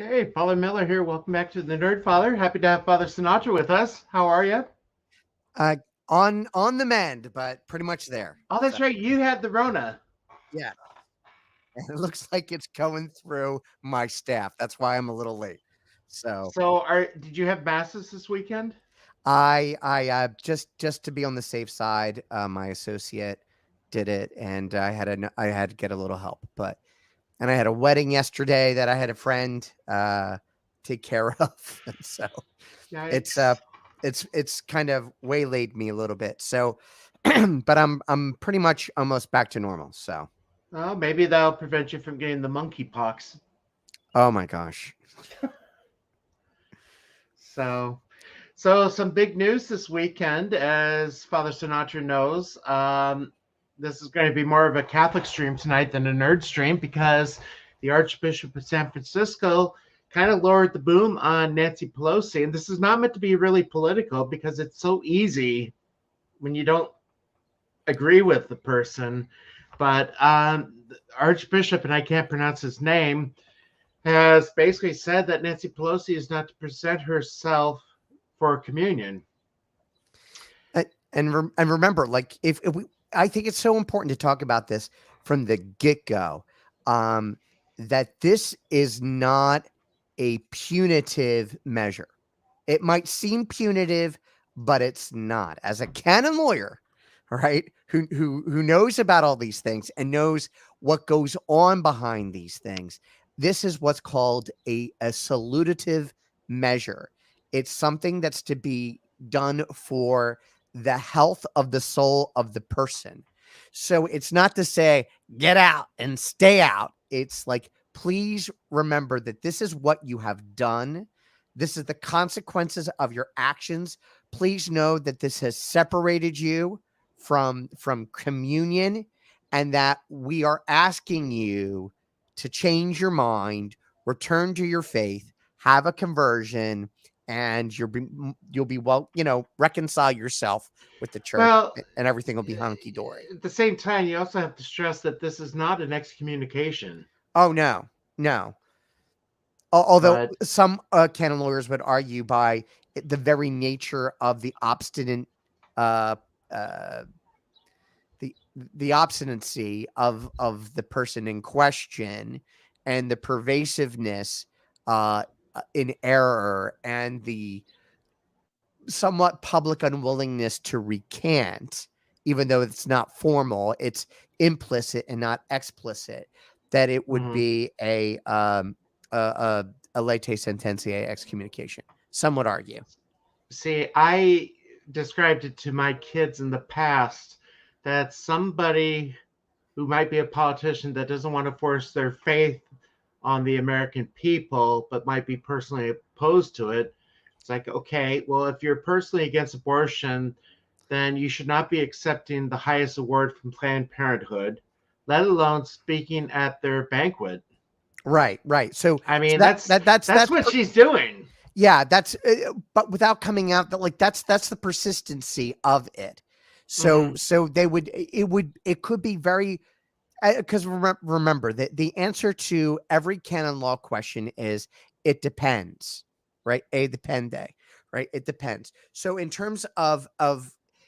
Okay, Father Miller here. Welcome back to the Nerd Father. Happy to have Father Sinatra with us. How are you? On the mend, but pretty much there. Oh, that's right. You had the Rona. Yeah. And it looks like it's going through my staff. That's why I'm a little late. So did you have masses this weekend? I just to be on the safe side, my associate did it, and I had to get a little help, and I had a wedding yesterday that I had a friend take care of, and so Yikes. it's kind of waylaid me a little bit. So, but I'm pretty much almost back to normal. So, oh, maybe that'll prevent you from getting the monkeypox. Oh my gosh. So some big news this weekend, as Father Sinatra knows. This is going to be more of a Catholic stream tonight than a nerd stream, because the Archbishop of San Francisco kind of lowered the boom on Nancy Pelosi. And this is not meant to be really political, because it's so easy when you don't agree with the person. But the Archbishop, and I can't pronounce his name, has basically said that Nancy Pelosi is not to present herself for communion. And remember, like, if we, I think it's so important to talk about this from the get-go, that this is not a punitive measure. It might seem punitive, but it's not. As a canon lawyer, right, who knows about all these things and knows what goes on behind these things, this is what's called a salutative measure. It's something that's to be done for the health of the soul of the person. So it's not to say, get out and stay out. It's like, please remember that this is what you have done. This is the consequences of your actions. Please know that this has separated you from communion, and that we are asking you to change your mind, return to your faith, have a conversion, and you'll be well, reconcile yourself with the church, and everything will be hunky-dory. At the same time, you also have to stress that this is not an excommunication. Oh, no. Although some canon lawyers would argue, by the very nature of the obstinate, the obstinacy of the person in question, and the pervasiveness in error, and the somewhat public unwillingness to recant, even though it's not formal, it's implicit and not explicit, that it would be a a lete sententiae excommunication. Some would argue. See, I described it to my kids in the past that somebody who might be a politician that doesn't want to force their faith on the American people, but might be personally opposed to it. It's like, okay, well, if you're personally against abortion, then you should not be accepting the highest award from Planned Parenthood, let alone speaking at their banquet. Right. So I mean, that's what she's doing. Yeah, that's but without coming out that like that's the persistency of it. So it could be very because remember that the answer to every canon law question is it depends, right? Depende, right? It depends. So in terms of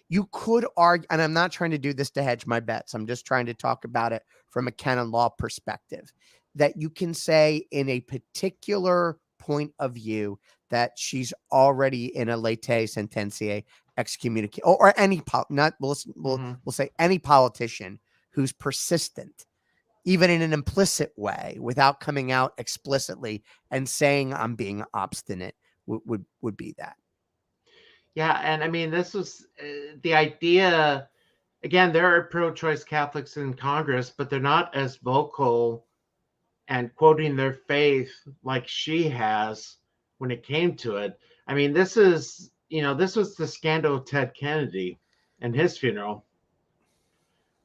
you could argue, and I'm not trying to do this to hedge my bets. I'm just trying to talk about it from a canon law perspective, that you can say in a particular point of view that she's already in a lete sententiae excommunicate, or any we'll say any politician who's persistent, even in an implicit way, without coming out explicitly and saying I'm being obstinate, would be that. Yeah, and I mean, this was the idea. Again, there are pro-choice Catholics in Congress, but they're not as vocal and quoting their faith like she has when it came to it. I mean, this was the scandal of Ted Kennedy and his funeral.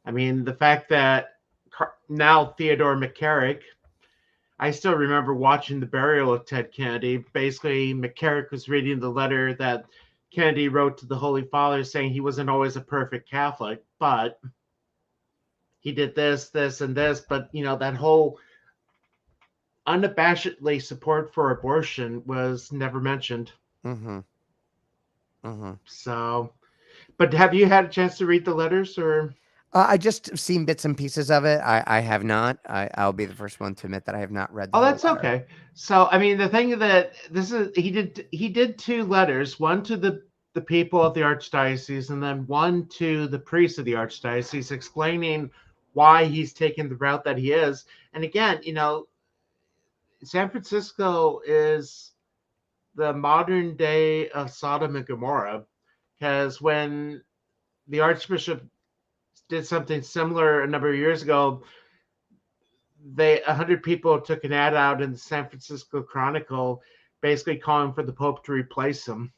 I mean, the fact that now Theodore McCarrick, I still remember watching the burial of Ted Kennedy. Basically, McCarrick was reading the letter that Kennedy wrote to the Holy Father saying he wasn't always a perfect Catholic, but he did this, this, and this. But, that whole unabashedly support for abortion was never mentioned. So, but have you had a chance to read the letters, or? I just seen bits and pieces of it. I have not. I'll be the first one to admit that I have not read the that's letter. Okay. So, I mean, the thing that he did 2 letters, one to the people of the archdiocese and then one to the priests of the archdiocese, explaining why he's taken the route that he is. And again, San Francisco is the modern day of Sodom and Gomorrah, because when the Archbishop did something similar a number of years ago, 100 people took an ad out in the San Francisco Chronicle, basically calling for the Pope to replace him.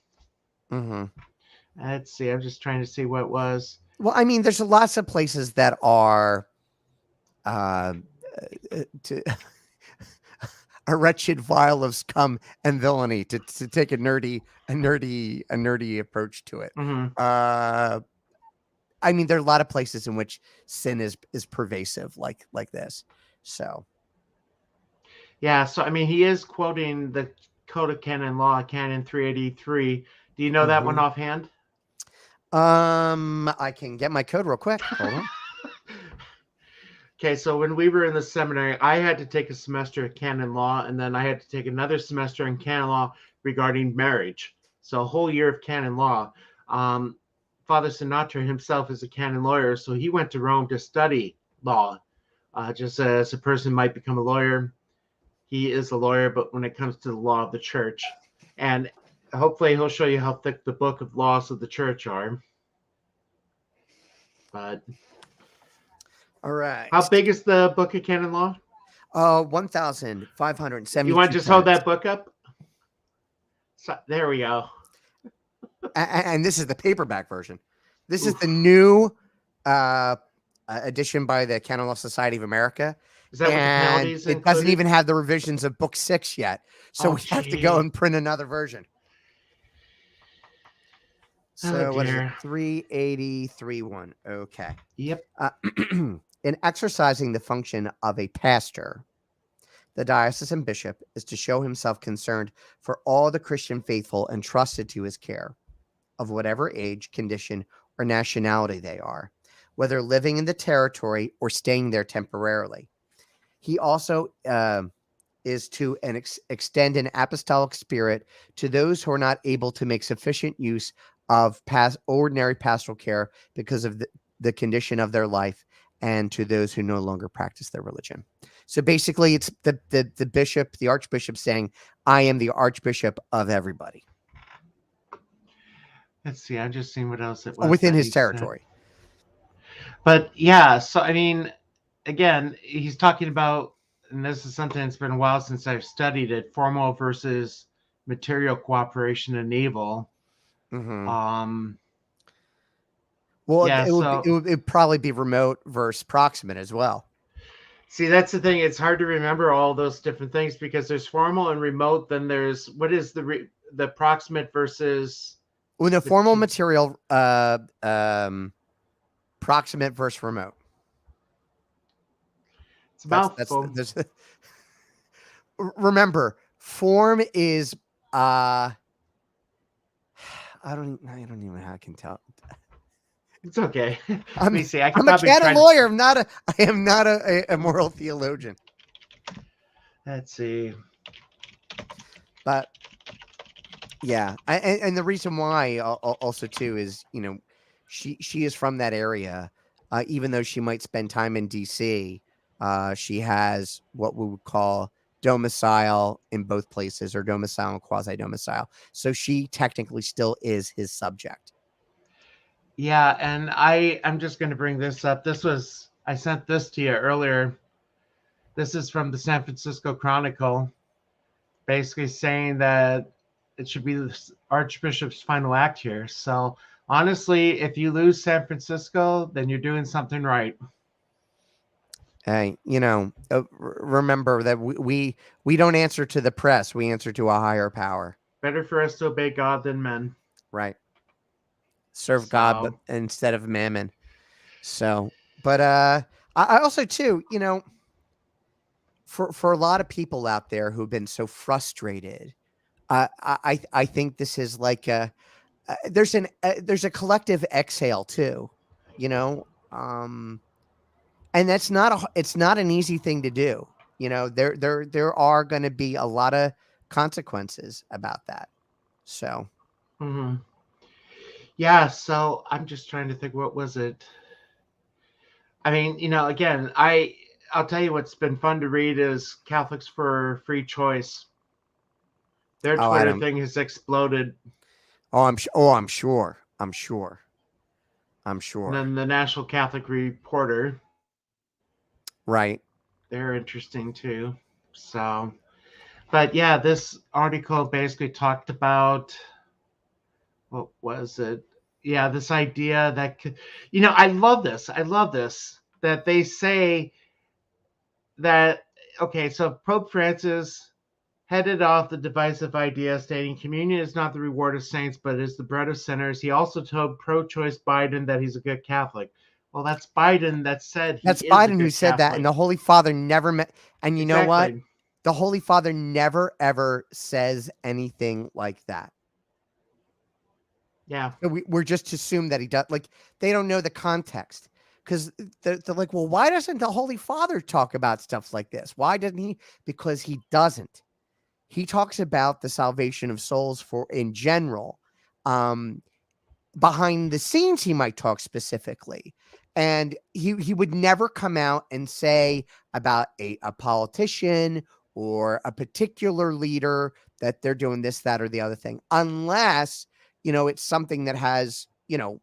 Let's see. I'm just trying to see what it was. Well, I mean, there's lots of places that are a wretched vial of scum and villainy, to take a nerdy approach to it. I mean, there are a lot of places in which sin is pervasive like this. So, yeah. So, I mean, he is quoting the Code of Canon Law, Canon 383. Do you know that one offhand? I can get my code real quick. Hold on. Okay, so when we were in the seminary, I had to take a semester of canon law, and then I had to take another semester in canon law regarding marriage. So a whole year of canon law. Father Sinatra himself is a canon lawyer, so he went to Rome to study law. Just as a person might become a lawyer, he is a lawyer, but when it comes to the law of the church. And hopefully he'll show you how thick the book of laws of the church are. But... all right. How big is the book of canon law? 1,570. You want to just hold that book up? So, there we go. And this is the paperback version. This is the new edition by the Canon Law Society of America. Is that what the penalties included? It doesn't even have the revisions of book 6 yet. So we have to go and print another version. So what is it? 383.1. Okay. Yep. In exercising the function of a pastor, the diocesan bishop is to show himself concerned for all the Christian faithful entrusted to his care, of whatever age, condition, or nationality they are, whether living in the territory or staying there temporarily. He also is to extend an apostolic spirit to those who are not able to make sufficient use of ordinary pastoral care because of the condition of their life, and to those who no longer practice their religion. So basically, it's the bishop, the archbishop saying, I am the archbishop of everybody. Let's see. I'm just seeing what else it was Within that his he said. territory. But yeah, so I mean, again, he's talking about, and this is something that's been a while since I've studied it, formal versus material cooperation and evil. Mm-hmm. Well, Yeah, so it would probably be remote versus proximate as well. see, that's the thing. It's hard to remember all those different things because there's formal and remote. Then there's what is the proximate versus Well, the formal material, proximate versus remote. It's about that's remember, form is I don't even know how I can tell. It's okay. Let me see. I can I'm a probably canon lawyer. I am not a moral theologian. Let's see. But yeah, and the reason why also too is, you know, she is from that area. Even though she might spend time in DC, she has what we would call domicile in both places, or domicile and quasi-domicile. So she technically still is his subject. Yeah, and I'm just going to bring this up. I sent this to you earlier. This is from the San Francisco Chronicle, basically saying that it should be the Archbishop's final act here. So honestly, if you lose San Francisco, then you're doing something right. Hey, you know, remember that we don't answer to the press. We answer to a higher power. Better for us to obey God than men. Right. Serve God, but instead of mammon. So, but I also too, you know, for a lot of people out there who've been so frustrated, I think this is like there's a collective exhale too, you know, and it's not an easy thing to do. You know, there are going to be a lot of consequences about that. So, yeah. So I'm just trying to think, what was it? I mean, you know, again, I'll tell you what's been fun to read is Catholics for Free Choice. Their Twitter thing has exploded. I'm sure. And then the National Catholic Reporter. Right. They're interesting too. So, but yeah, this article basically talked about, what was it? Yeah, this idea that, you know, I love this that they say that, okay, so Pope Francis headed off the divisive idea, stating communion is not the reward of saints, but is the bread of sinners. He also told pro-choice Biden that he's a good Catholic. Well, that's Biden that said that's Biden who said that, and the Holy Father never met. And you know what? The Holy Father never ever says anything like that. Yeah, so we're just to assume that he does. Like, they don't know the context, because they're like, well, why doesn't the Holy Father talk about stuff like this? Why doesn't he? Because he doesn't. He talks about the salvation of souls in general. Behind the scenes, he might talk specifically, and he would never come out and say about a politician or a particular leader that they're doing this, that, or the other thing, unless, you know, it's something that has, you know,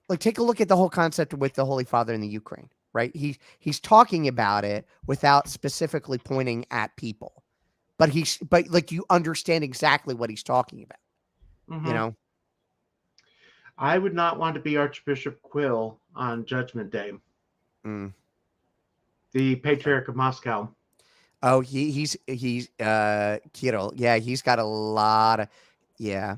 like, take a look at the whole concept with the Holy Father in the Ukraine, right? He's talking about it without specifically pointing at people, but like, you understand exactly what he's talking about. You know, I would not want to be Archbishop Quill on Judgment Day. The Patriarch of Moscow. Oh, he's Kirill. Yeah, he's got a lot of, yeah.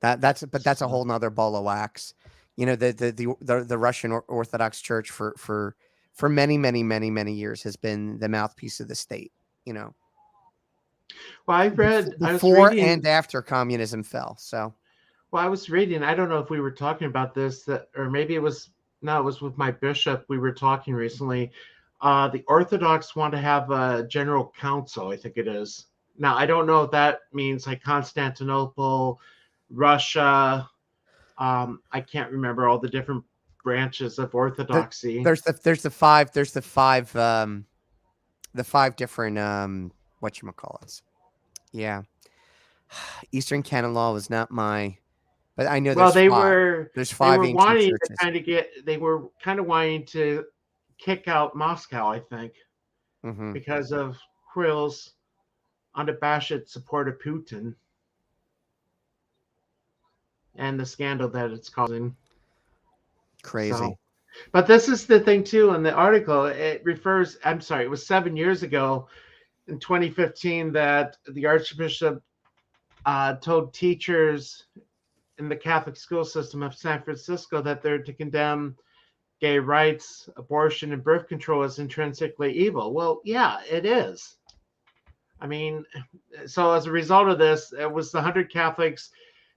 That's a whole nother ball of wax. You know, the Russian Orthodox Church for many years has been the mouthpiece of the state. You know. Well, I was reading, and after communism fell. So, well, I was reading. I don't know if we were talking about this, or maybe it was with my bishop. We were talking recently. The Orthodox want to have a general council. I think it is. Now, I don't know if that means like Constantinople, Russia, I can't remember all the different branches of Orthodoxy. There's the five different whatchamacallits. Yeah. Eastern Canon law was not my, but I know Well, there's they five. were There's they five were ancient wanting to churches. kind of get they were kind of wanting to kick out Moscow, I think, Hmm. because of Kirill's unabashed support of Putin and the scandal that it's causing. Crazy. So, but this is the thing too in the article. It refers. I'm sorry, it was 7 years ago in 2015 that the Archbishop told teachers in the Catholic school system of San Francisco that they're to condemn gay rights, abortion, and birth control as intrinsically evil. Well, yeah, it is. I mean, so as a result of this, it was the 100 Catholics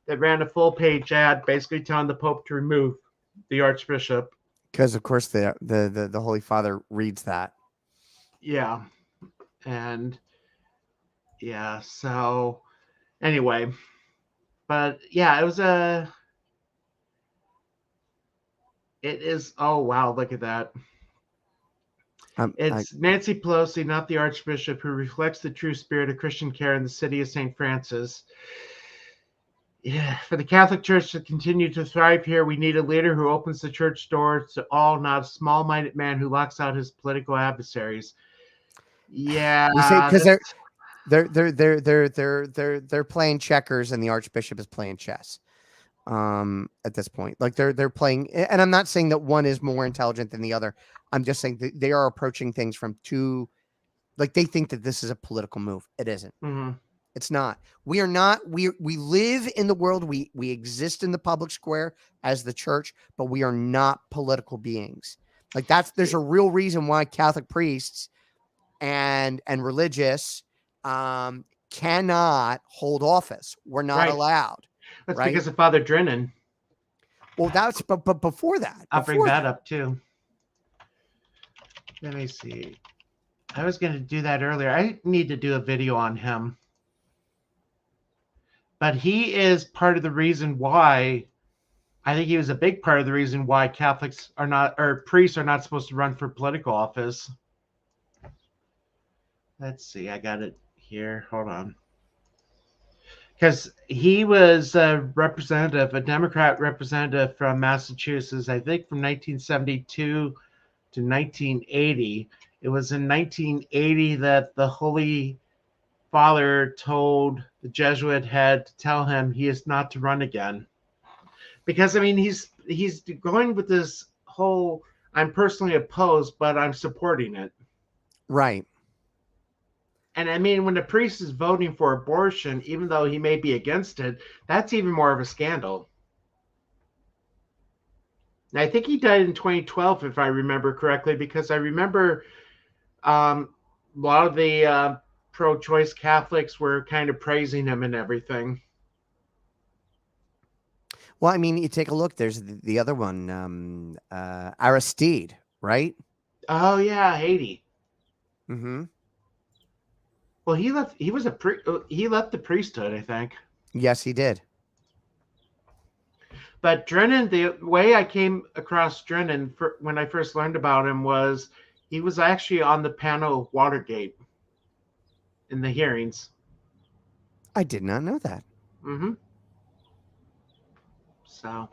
that ran a full page ad basically telling the Pope to remove the Archbishop. Because of course the Holy Father reads that. Yeah. And yeah, so anyway, but yeah, it is, oh wow, look at that. It's Nancy Pelosi, not the Archbishop, who reflects the true spirit of Christian care in the city of St. Francis. Yeah, for the Catholic Church to continue to thrive here, we need a leader who opens the church doors to all, not a small-minded man who locks out his political adversaries. Yeah, You say because they're playing checkers and the Archbishop is playing chess. At this point, like they're playing, and I'm not saying that one is more intelligent than the other. I'm just saying that they are approaching things from two, like they think that this is a political move. It isn't. mm-hmm. It's not. We are not. We live in the world. We exist in the public square as the church, but we are not political beings. Like there's a real reason why Catholic priests and religious cannot hold office. We're not Right. allowed. That's right? because of Father Drennan. Well, that's but before that, I'll bring that up too. Let me see. I was going to do that earlier. I need to do a video on him. But he is part of the reason why, I think he was a big part of the reason why Catholics are not, or priests are not supposed to run for political office. Let's see. I got it here. Hold on. Because he was a representative, a Democrat representative from Massachusetts, I think from 1972 to 1980. It was in 1980 that the Holy Father told the Jesuit head to tell him he is not to run again. Because I mean, he's going with this whole I'm personally opposed, but I'm supporting it. Right. And I mean, when the priest is voting for abortion, even though he may be against it, that's even more of a scandal. And I think he died in 2012, if I remember correctly, because I remember a lot of the pro-choice Catholics were kind of praising him and everything. Well, I mean, you take a look. There's the other one, Aristide, right? Oh yeah, Haiti. Mm-hmm. Well, he left. He was he left the priesthood, I think. Yes, he did. But Drennan, the way I came across Drennan when I first learned about him was he was actually on the panel of Watergate in the hearings. I did not know that. Mm-hmm. So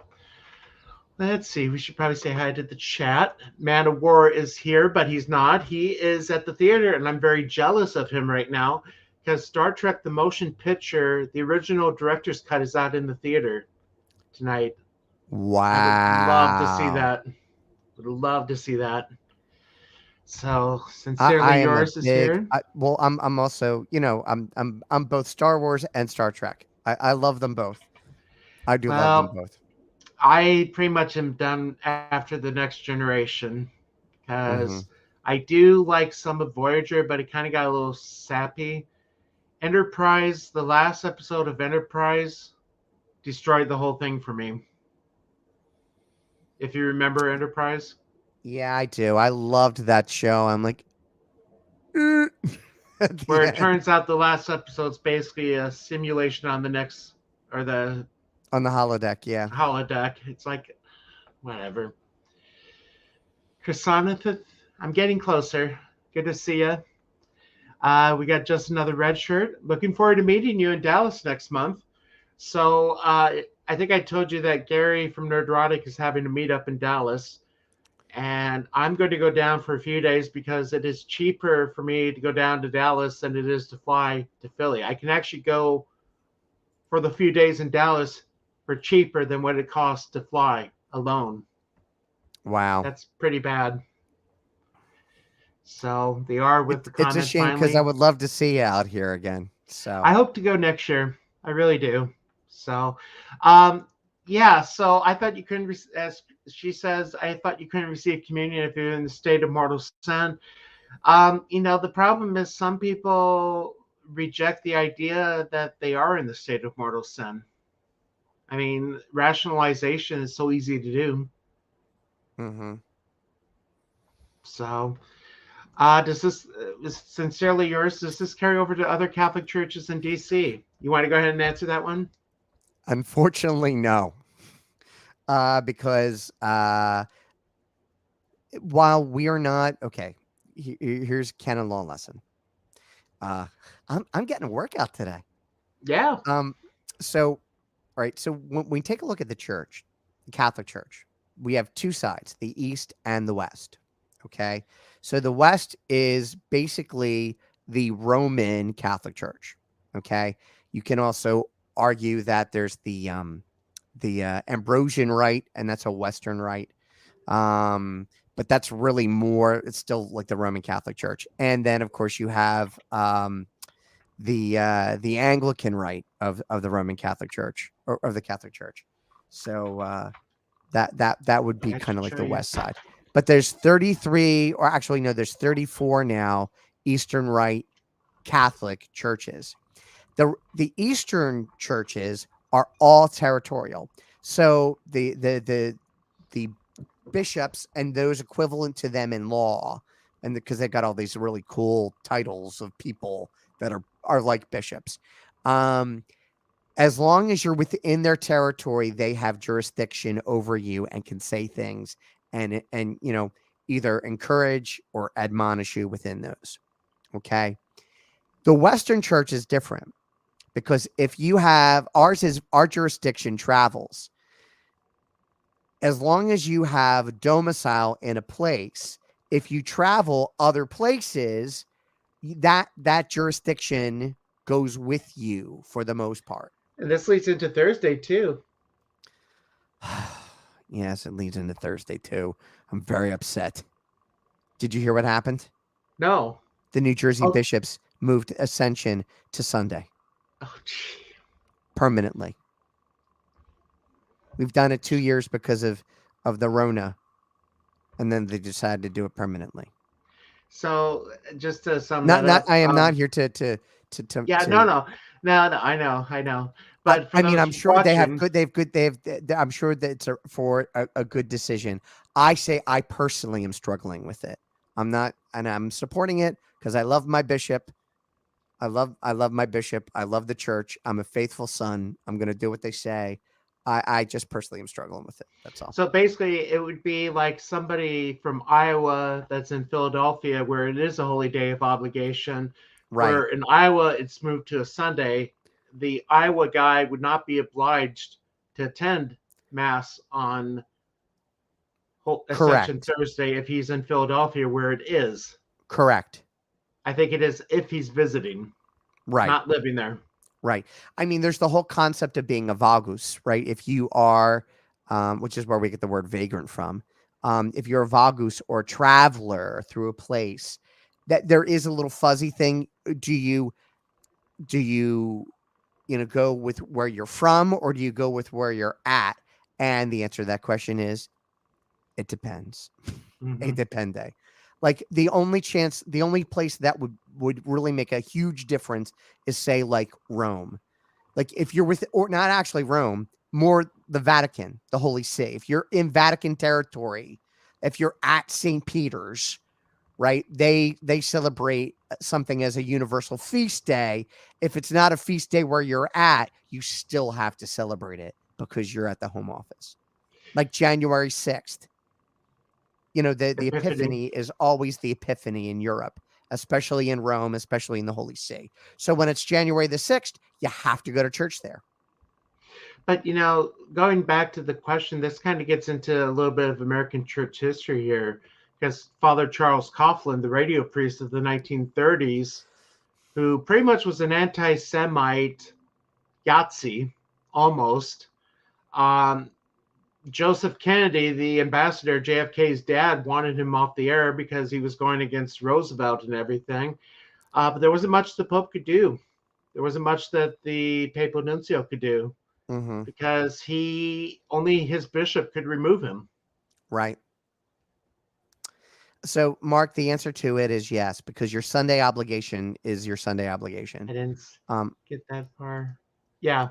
let's see. We should probably say hi to the chat. Man of War is here, but he's not. He is at the theater, and I'm very jealous of him right now because Star Trek: The Motion Picture, the original director's cut, is out in the theater tonight. Wow. I would love to see that. Would love to see that. So sincerely, yours is here. Well, I'm also, I'm both Star Wars and Star Trek. I love them both. I do love them both. I pretty much am done after the Next Generation because I do like some of Voyager, but it kind of got a little sappy. Enterprise, the last episode of Enterprise, destroyed the whole thing for me. If you remember Enterprise. Yeah, I do. I loved that show. I'm like, where it turns out the last episode's basically a simulation on the next, or the On the holodeck, yeah. holodeck. It's like, whatever. Chrysanthemum, I'm getting closer. Good to see you. We got just another red shirt. Looking forward to meeting you in Dallas next month. So I think I told you that Gary from Nerdrotic is having a meetup in Dallas. And I'm going to go down for a few days because it is cheaper for me to go down to Dallas than it is to fly to Philly. I can actually go for the few days in Dallas for cheaper than what it costs to fly alone. Wow. That's pretty bad. So they are with the It's a comments shame because finally. I would love to see you out here again. So I hope to go next year. I really do. So, yeah. So I thought you couldn't, as she says, I thought you couldn't receive communion if you're in the state of mortal sin. The problem is some people reject the idea that they are in the state of mortal sin. I mean, rationalization is so easy to do. mm-hmm. So, does this sincerely yours? Does this carry over to other Catholic churches in DC? You want to go ahead and answer that one? Unfortunately, no. Because while we are not okay, here's canon law lesson. I'm getting a workout today. Yeah. So, all right. So when we take a look at the church, the Catholic Church, we have two sides: the East and the West. Okay. So the West is basically the Roman Catholic Church. Okay. You can also argue that there's the Ambrosian Rite, and that's a Western Rite. But that's really more, it's still like the Roman Catholic Church. And then of course you have the Anglican Rite of the Roman Catholic Church, or of the Catholic Church. So that would be kind of like the West side. But there's 33, or actually no, there's 34 now Eastern Rite Catholic churches. The Eastern churches are all territorial. So the bishops and those equivalent to them in law, and because they've got all these really cool titles of people that are like bishops, as long as you're within their territory, they have jurisdiction over you and can say things and either encourage or admonish you within those. Okay. The Western Church is different, because if you have our jurisdiction travels. As long as you have domicile in a place, if you travel other places, that jurisdiction goes with you for the most part. And this leads into Thursday too. Yes, it leads into Thursday too. I'm very upset. Did you hear what happened? No. The New Jersey bishops moved Ascension to Sunday. Oh, gee. Permanently. We've done it 2 years because of the Rona, and then they decided to do it permanently. So just to sum that up, I am not here to. Yeah, no. I know. But I mean, I'm sure watching, I'm sure that it's for a good decision. I say I personally am struggling with it. I'm not, and I'm supporting it because I love my bishop. I love my bishop. I love the church. I'm a faithful son. I'm going to do what they say. I just personally am struggling with it. That's all. So basically, it would be like somebody from Iowa that's in Philadelphia, where it is a holy day of obligation. Right. Where in Iowa, it's moved to a Sunday. The Iowa guy would not be obliged to attend Mass on Ascension Thursday if he's in Philadelphia, where it is. Correct. I think it is if he's visiting, right, not living there. Right. I mean, there's the whole concept of being a vagus, right? If you are, which is where we get the word vagrant from. If you're a vagus or a traveler through a place, that there is a little fuzzy thing. Do you go with where you're from, or do you go with where you're at? And the answer to that question is, it depends. Mm-hmm. It depends. Like the only place that would really make a huge difference is, say, like Rome. Like if you're or not actually Rome, more the Vatican, the Holy See. If you're in Vatican territory, if you're at St. Peter's, right, they celebrate something as a universal feast day. If it's not a feast day where you're at, you still have to celebrate it because you're at the home office. Like January 6th. You know, the Epiphany is always the Epiphany in Europe, especially in Rome, especially in the Holy See. So when it's January the 6th, you have to go to church there. But, going back to the question, this kind of gets into a little bit of American church history here, because Father Charles Coughlin, the radio priest of the 1930s, who pretty much was an anti-Semite Yahtzee, almost. Joseph Kennedy, the ambassador, JFK's dad, wanted him off the air because he was going against Roosevelt and everything. But there wasn't much the Pope could do. There wasn't much that the papal nuncio could do because only his bishop could remove him. Right. So, Mark, the answer to it is yes, because your Sunday obligation is your Sunday obligation. I didn't get that far. Yeah.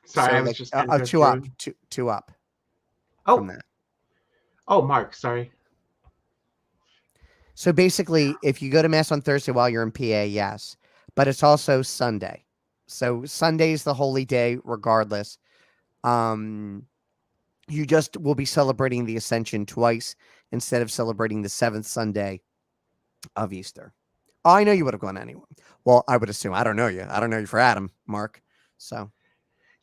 Sorry, so I was just kind of two up. Two up. Oh. From that. Oh, Mark, sorry. So basically, if you go to Mass on Thursday while you're in PA, yes. But it's also Sunday. So Sunday's the holy day regardless. You just will be celebrating the Ascension twice instead of celebrating the 7th Sunday of Easter. Oh, I know you would have gone anyway. Well, I would assume. I don't know you. I don't know you for Adam, Mark. So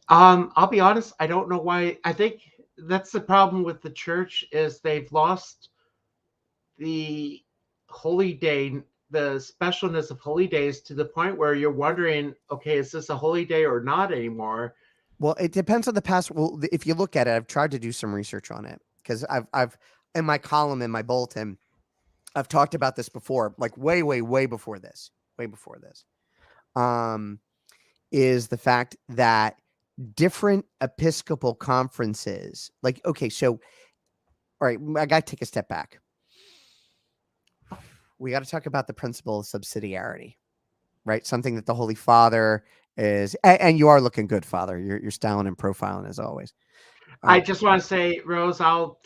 I'll be honest, I don't know why. I think that's the problem with the church is they've lost the holy day, the specialness of holy days to the point where you're wondering, okay, is this a holy day or not anymore? Well, it depends on the past. Well, if you look at it, I've tried to do some research on it because I've in my column in my bulletin, I've talked about this before, like way before this, is the fact that different Episcopal conferences, like, okay, so, all right, I got to take a step back. We got to talk about the principle of subsidiarity, right? Something that the Holy Father is, and you are looking good, Father. You're styling and profiling as always. I just want to say, Rose, I'll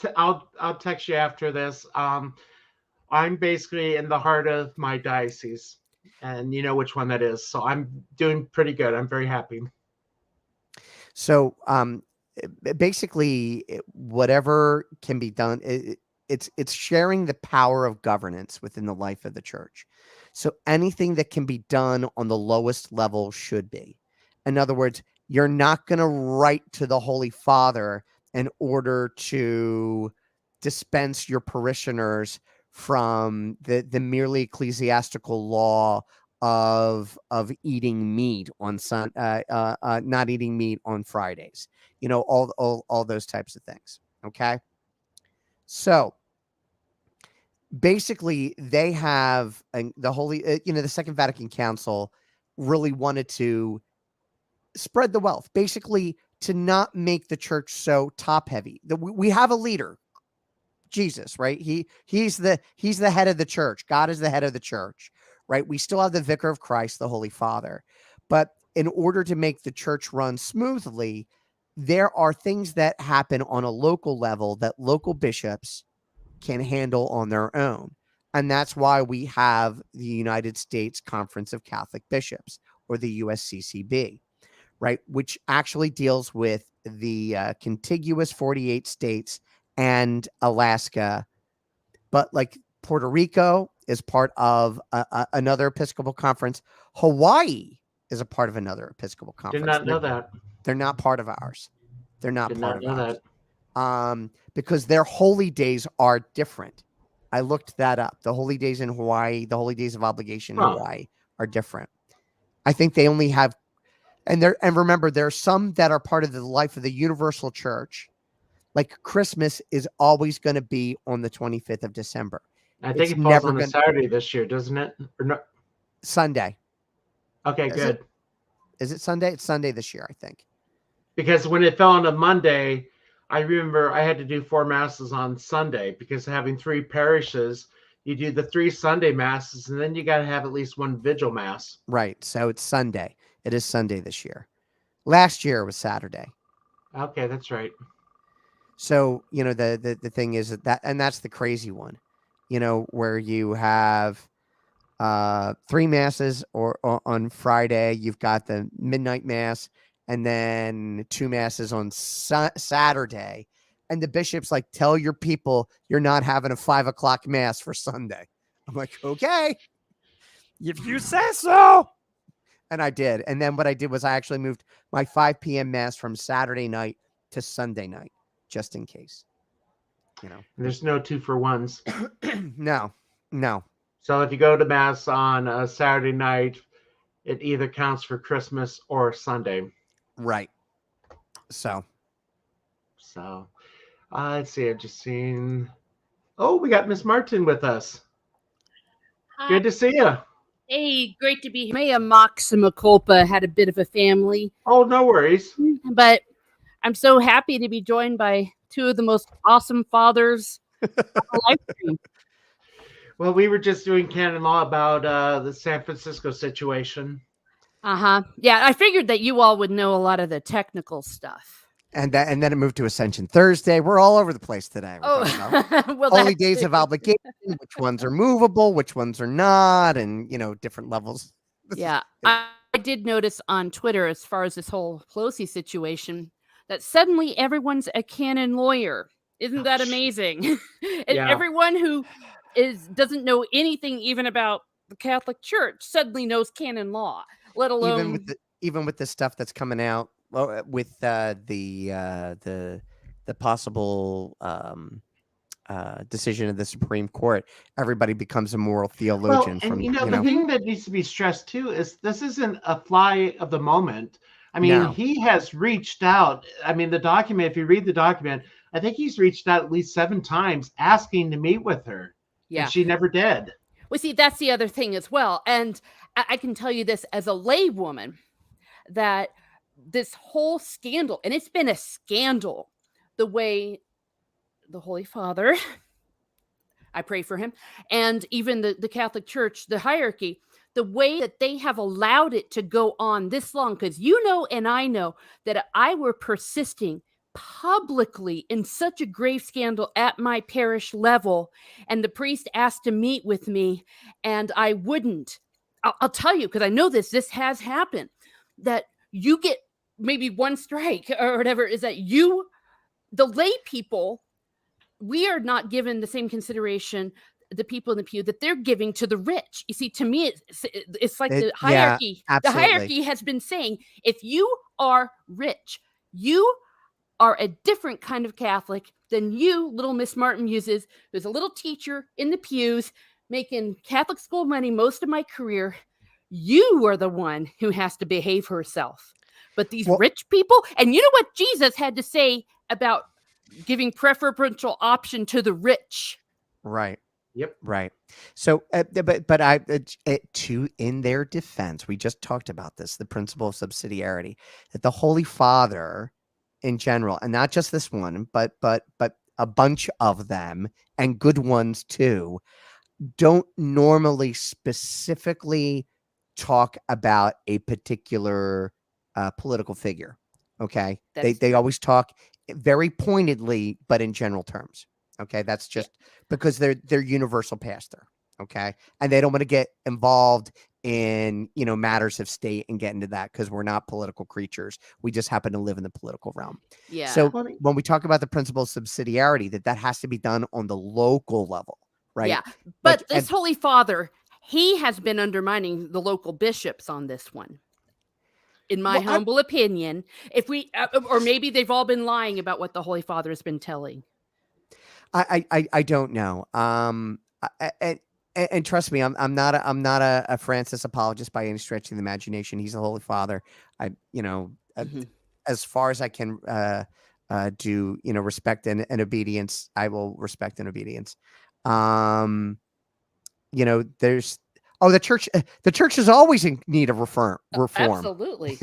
text you after this. I'm basically in the heart of my diocese, and you know which one that is. So I'm doing pretty good. I'm very happy. So, basically, whatever can be done, it's sharing the power of governance within the life of the church. So anything that can be done on the lowest level should be. In other words, you're not going to write to the Holy Father in order to dispense your parishioners from the merely ecclesiastical law of eating meat on not eating meat on Fridays. You know, all those types of things. Okay. So basically, they have the Holy, the Second Vatican Council really wanted to spread the wealth, basically to not make the church so top heavy. We have a leader, Jesus, right? He's the head of the church. God is the head of the church, right? We still have the Vicar of Christ, the Holy Father, but in order to make the church run smoothly, there are things that happen on a local level that local bishops can handle on their own. And that's why we have the United States Conference of Catholic Bishops, or the USCCB, right? Which actually deals with the contiguous 48 states and Alaska. But like Puerto Rico is part of another Episcopal conference. Hawaii is a part of another Episcopal conference. Did not know that. They're not part of ours. They're not Did part not of know ours. that. Because their holy days are different. I looked that up. The holy days in Hawaii, the holy days of obligation in Hawaii are different. I think they only have, and remember, there are some that are part of the life of the universal church. Like Christmas is always going to be on the 25th of December. I think it falls on a Saturday this year, doesn't it? Or no? Sunday. Okay, good. Is it Sunday? It's Sunday this year, I think. Because when it fell on a Monday, I remember I had to do 4 masses on Sunday because having 3 parishes, you do the 3 Sunday masses, and then you got to have at least 1 vigil mass. Right. So it's Sunday. It is Sunday this year. Last year was Saturday. Okay, that's right. So, the thing is that, and that's the crazy one, where you have 3 masses or on Friday, you've got the midnight mass, and then 2 masses on Saturday. And the bishop's like, tell your people you're not having a 5 o'clock mass for Sunday. I'm like, okay, if you say so. And I did. And then what I did was I actually moved my 5 p.m. mass from Saturday night to Sunday night, just in case. There's no 2-for-1s. No. So if you go to mass on a Saturday night, it either counts for Christmas or Sunday. Right. So let's see. I've just seen. Oh, we got Miss Martin with us. Hi. Good to see you. Hey, great to be here. Mea Maxima Culpa had a bit of a family. Oh, no worries. But I'm so happy to be joined by 2 of the most awesome fathers on the live stream. Well, we were just doing canon law about the San Francisco situation. Yeah, I figured that you all would know a lot of the technical stuff. And then it moved to Ascension Thursday. We're all over the place today. Well, Holy days of obligation, which ones are movable, which ones are not, and different levels. Yeah, I did notice on Twitter, as far as this whole Pelosi situation, that suddenly everyone's a canon lawyer. Isn't that amazing? And everyone who doesn't know anything even about the Catholic Church suddenly knows canon law, let alone even with the stuff that's coming out. Well, with the possible decision of the Supreme Court, everybody becomes a moral theologian. Well, the thing that needs to be stressed too is this isn't a fly of the moment. I mean, he has reached out. I mean, the document, if you read the document, I think he's reached out at least 7 times asking to meet with her. Yeah. And she never did. Well, see, that's the other thing as well. And I can tell you this as a lay woman, that this whole scandal, and it's been a scandal, the way the Holy Father, I pray for him, and even the Catholic Church, the hierarchy, the way that they have allowed it to go on this long, because and I know that if I were persisting publicly in such a grave scandal at my parish level, and the priest asked to meet with me, and I wouldn't, I'll tell you, because I know this has happened, that you get maybe 1 strike or whatever, is that the lay people, we are not given the same consideration, the people in the pew, that they're giving to the rich. You see, to me, it's like the hierarchy. Yeah, the hierarchy has been saying, if you are rich, you are a different kind of Catholic than you, little Miss Martin uses, who's a little teacher in the pews, making Catholic school money most of my career. You are the one who has to behave herself. But these rich people, and you know what Jesus had to say about giving preferential option to the rich? Right. Yep. Right. So, but in their defense, we just talked about this, the principle of subsidiarity, that the Holy Father in general, and not just this one, but a bunch of them, and good ones too, don't normally specifically talk about a particular political figure. Okay. They always talk very pointedly, but in general terms. Okay. That's just because they're universal pastor. Okay. And they don't want to get involved in, matters of state and get into that, because we're not political creatures. We just happen to live in the political realm. Yeah. So when we talk about the principle of subsidiarity, that has to be done on the local level. Right. Yeah. But this Holy Father, he has been undermining the local bishops on this one. In my humble opinion, if we, or maybe they've all been lying about what the Holy Father has been telling. I don't know. And trust me, I'm not a Francis apologist by any stretch of the imagination. He's the Holy Father. As far as I can do, respect and obedience, I will respect and obedience. There's the church is always in need of reform. Absolutely.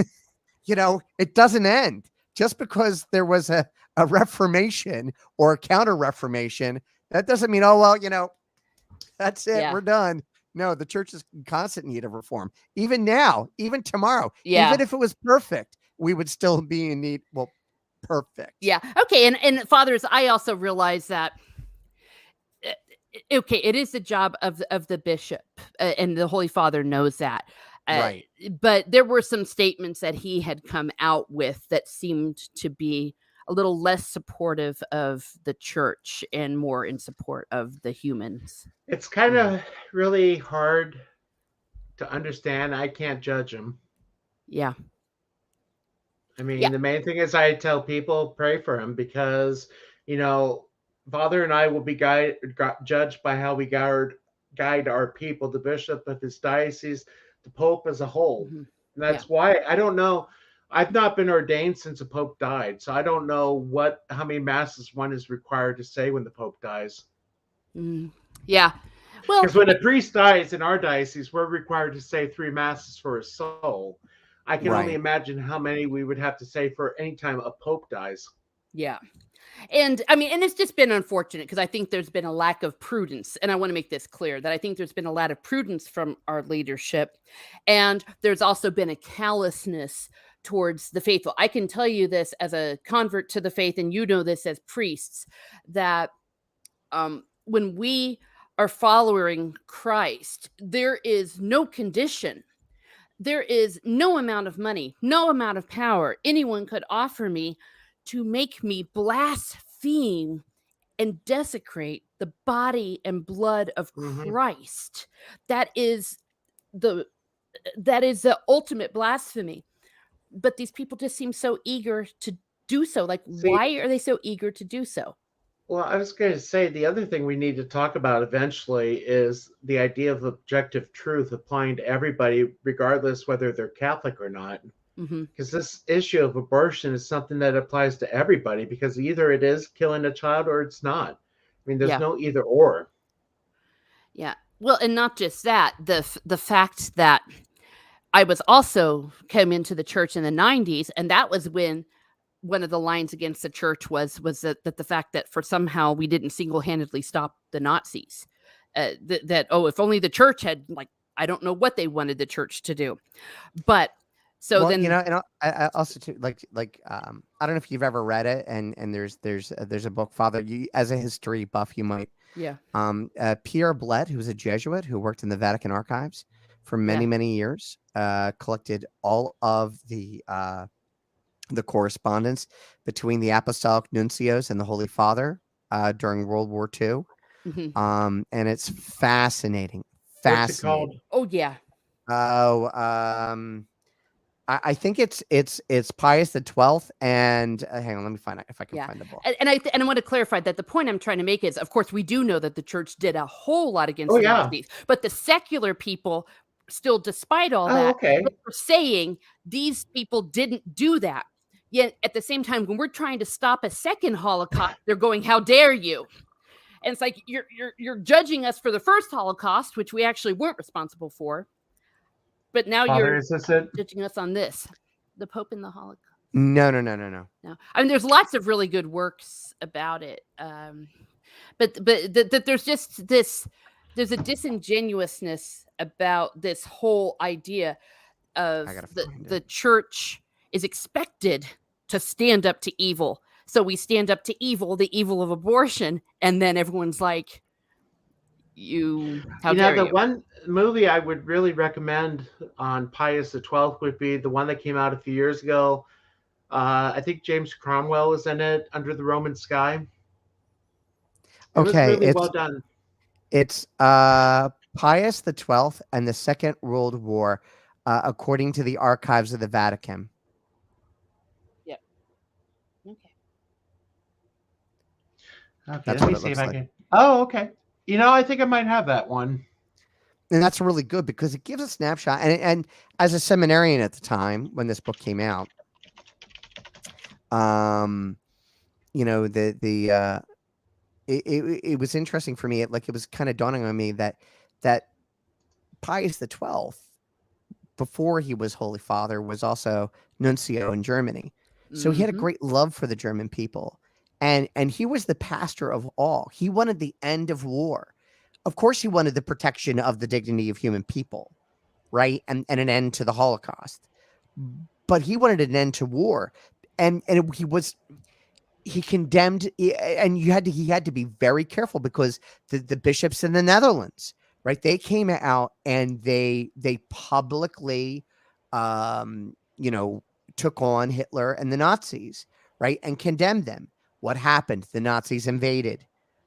It doesn't end just because there was a reformation or a counter reformation. That doesn't mean, that's it. Yeah. We're done. No, the church is in constant need of reform. Even now, even tomorrow, even if it was perfect, we would still be in need. Well, perfect. Yeah. Okay. And fathers, I also realize that, it is the job of the bishop, and the Holy Father knows that. Right. But there were some statements that he had come out with that seemed to be a little less supportive of the church and more in support of the humans. It's kind of really hard to understand. I can't judge him. Yeah. I mean, Yeah. the main thing is I tell people pray for him because, Father and I will be judged by how we guide our people, the bishop of his diocese, the Pope as a whole. Mhm. And that's why I don't know. I've not been ordained since the Pope died, so I don't know how many masses one is required to say when the Pope dies. Yeah. Well, Because when a priest dies in our diocese, we're required to say 3 masses for his soul. I can only imagine how many we would have to say for any time a Pope dies. Yeah. And I mean, and it's just been unfortunate because I think there's been a lack of prudence. And I want to make this clear that I think there's been a lot of prudence from our leadership. And there's also been a callousness towards the faithful. I can tell you this as a convert to the faith, and you know this as priests, that when we are following Christ, there is no condition. There is no amount of money, no amount of power anyone could offer me to make me blaspheme and desecrate the body and blood of Christ. That is the ultimate blasphemy. But these people just seem so eager to do so. Like, why are they so eager to do so? Well, I was going to say the other thing we need to talk about eventually is the idea of objective truth applying to everybody, regardless whether they're Catholic or not. Because this issue of abortion is something that applies to everybody, because either it is killing a child or it's not. I mean, there's no either or. Yeah. Well, and not just that, the fact that I was also came into the church in the 90s, and that was when one of the lines against the church was that the fact that for somehow we didn't single-handedly stop the Nazis. If only the church had, like, I don't know what they wanted the church to do. But so then, and I also too, like I don't know if you've ever read it, and there's a book, Father, you as a history buff, you might. Yeah. Pierre Blett, who was a Jesuit who worked in the Vatican archives for many years, collected all of the correspondence between the apostolic nuncios and the Holy Father during World War II. And it's fascinating. What's it called? Oh yeah. I think it's Pius XII, and hang on, let me find out if I can find the book. And I want to clarify that the point I'm trying to make is, of course, we do know that the church did a whole lot against the Nazis, but the secular people still, despite all that, were saying these people didn't do that. Yet at the same time, when we're trying to stop a second Holocaust, they're going, "How dare you?" And it's like you're judging us for the first Holocaust, which we actually weren't responsible for. But now you're judging us on this, the Pope and the Holocaust. No. I mean, there's lots of really good works about it, but there's just there's a disingenuousness about this whole idea of the church is expected to stand up to evil. So we stand up to evil, the evil of abortion, and then everyone's like, how dare you? One movie I would really recommend on Pius XII would be the one that came out a few years ago. I think James Cromwell was in it, Under the Roman Sky. It was really well done. It's Pius XII and the Second World War, according to the archives of the Vatican. Yep. Okay. Let me see if I can. Oh, okay. I think I might have that one. And that's really good because it gives a snapshot. And as a seminarian at the time when this book came out, it was interesting for me. It was kind of dawning on me that Pius XII, before he was Holy Father, was also nuncio in Germany. So he had a great love for the German people. And he was the pastor of all. He wanted the end of war. Of course, he wanted the protection of the dignity of human people, right? And an end to the Holocaust. But he wanted an end to war. And he condemned, and he had to be very careful because the bishops in the Netherlands right? They came out and they publicly, took on Hitler and the Nazis, right, and condemned them. What happened? The Nazis invaded,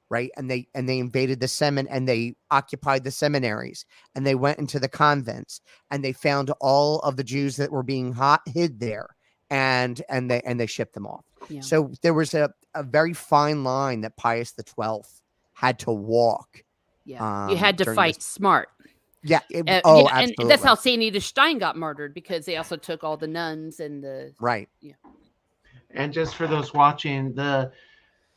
right, and they invaded and they occupied the seminaries, and they went into the convents, and they found all of the Jews that were being hid there, and they shipped them off. Yeah. So there was a very fine line that Pius XII had to walk. Yeah, you had to during fight this. smart. Yeah. And Absolutely. that's how Saint Edith Stein got murdered, because they also took all the nuns and the Right. Yeah. And just for those watching, the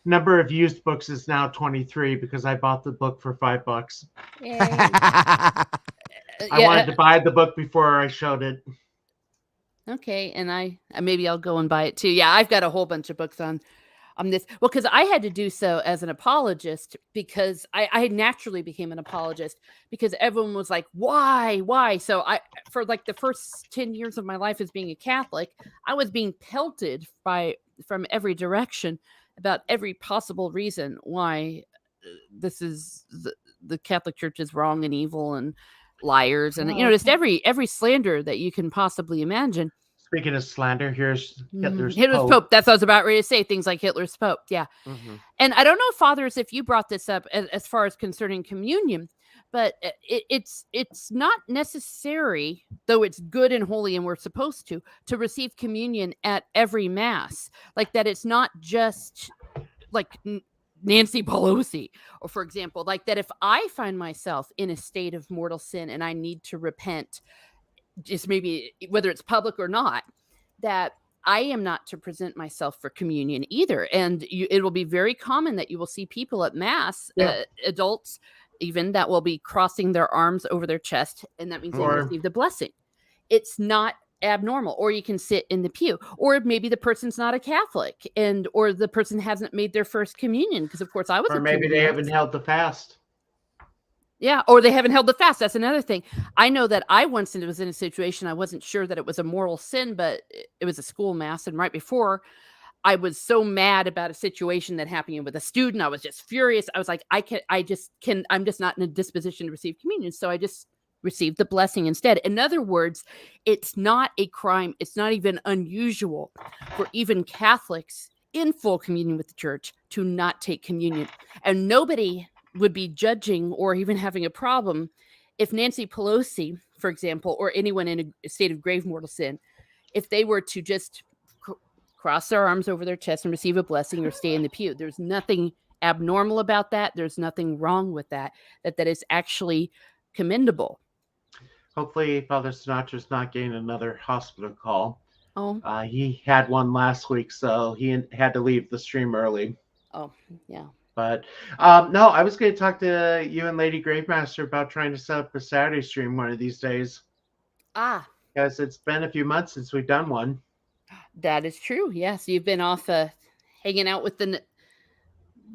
number of used books is now 23 because I bought the book for $5. I wanted to buy the book before I showed it. Okay, and I maybe I'll go and buy it too. Yeah, I've got a whole bunch of books on this. Well, because I had to do so as an apologist, because I naturally became an apologist because everyone was like, why? So for like the first 10 years of my life as being a Catholic, I was being pelted from every direction about every possible reason why this is the Catholic Church is wrong and evil and liars, and just every slander that you can possibly imagine. Speaking of slander, here's Hitler's Pope. That's what I was about ready to say. Things like Hitler's Pope. Yeah. Mm-hmm. And I don't know, fathers, if you brought this up as far as concerning communion, but it's not necessary, though it's good and holy and we're supposed to receive communion at every mass. Like that, it's not just like Nancy Pelosi, or for example, like that if I find myself in a state of mortal sin and I need to repent, just maybe whether it's public or not, that I am not to present myself for communion either. And it will be very common that you will see people at mass, adults even, that will be crossing their arms over their chest, and that means they receive the blessing. It's not abnormal. Or you can sit in the pew, or maybe the person's not a Catholic, or the person hasn't made their first communion, because of course I was. Or maybe they haven't held the fast. Yeah, or they haven't held the fast. That's another thing. I know that I once was in a situation, I wasn't sure that it was a moral sin, but it was a school mass. And right before, I was so mad about a situation that happened with a student. I was just furious. I was like, I'm just not in a disposition to receive communion. So I just received the blessing instead. In other words, it's not a crime. It's not even unusual for even Catholics in full communion with the church to not take communion. And nobody would be judging or even having a problem if Nancy Pelosi, for example, or anyone in a state of grave mortal sin, if they were to just cross their arms over their chest and receive a blessing or stay in the pew. There's nothing abnormal about that. There's nothing wrong with that is actually commendable. Hopefully Father Sinatra's not getting another hospital call. Oh. He had one last week, so he had to leave the stream early. Oh, yeah. But no, I was going to talk to you and Lady Gravemaster about trying to set up a Saturday stream one of these days. Because it's been a few months since we've done one. That is true. Yes, you've been off hanging out with the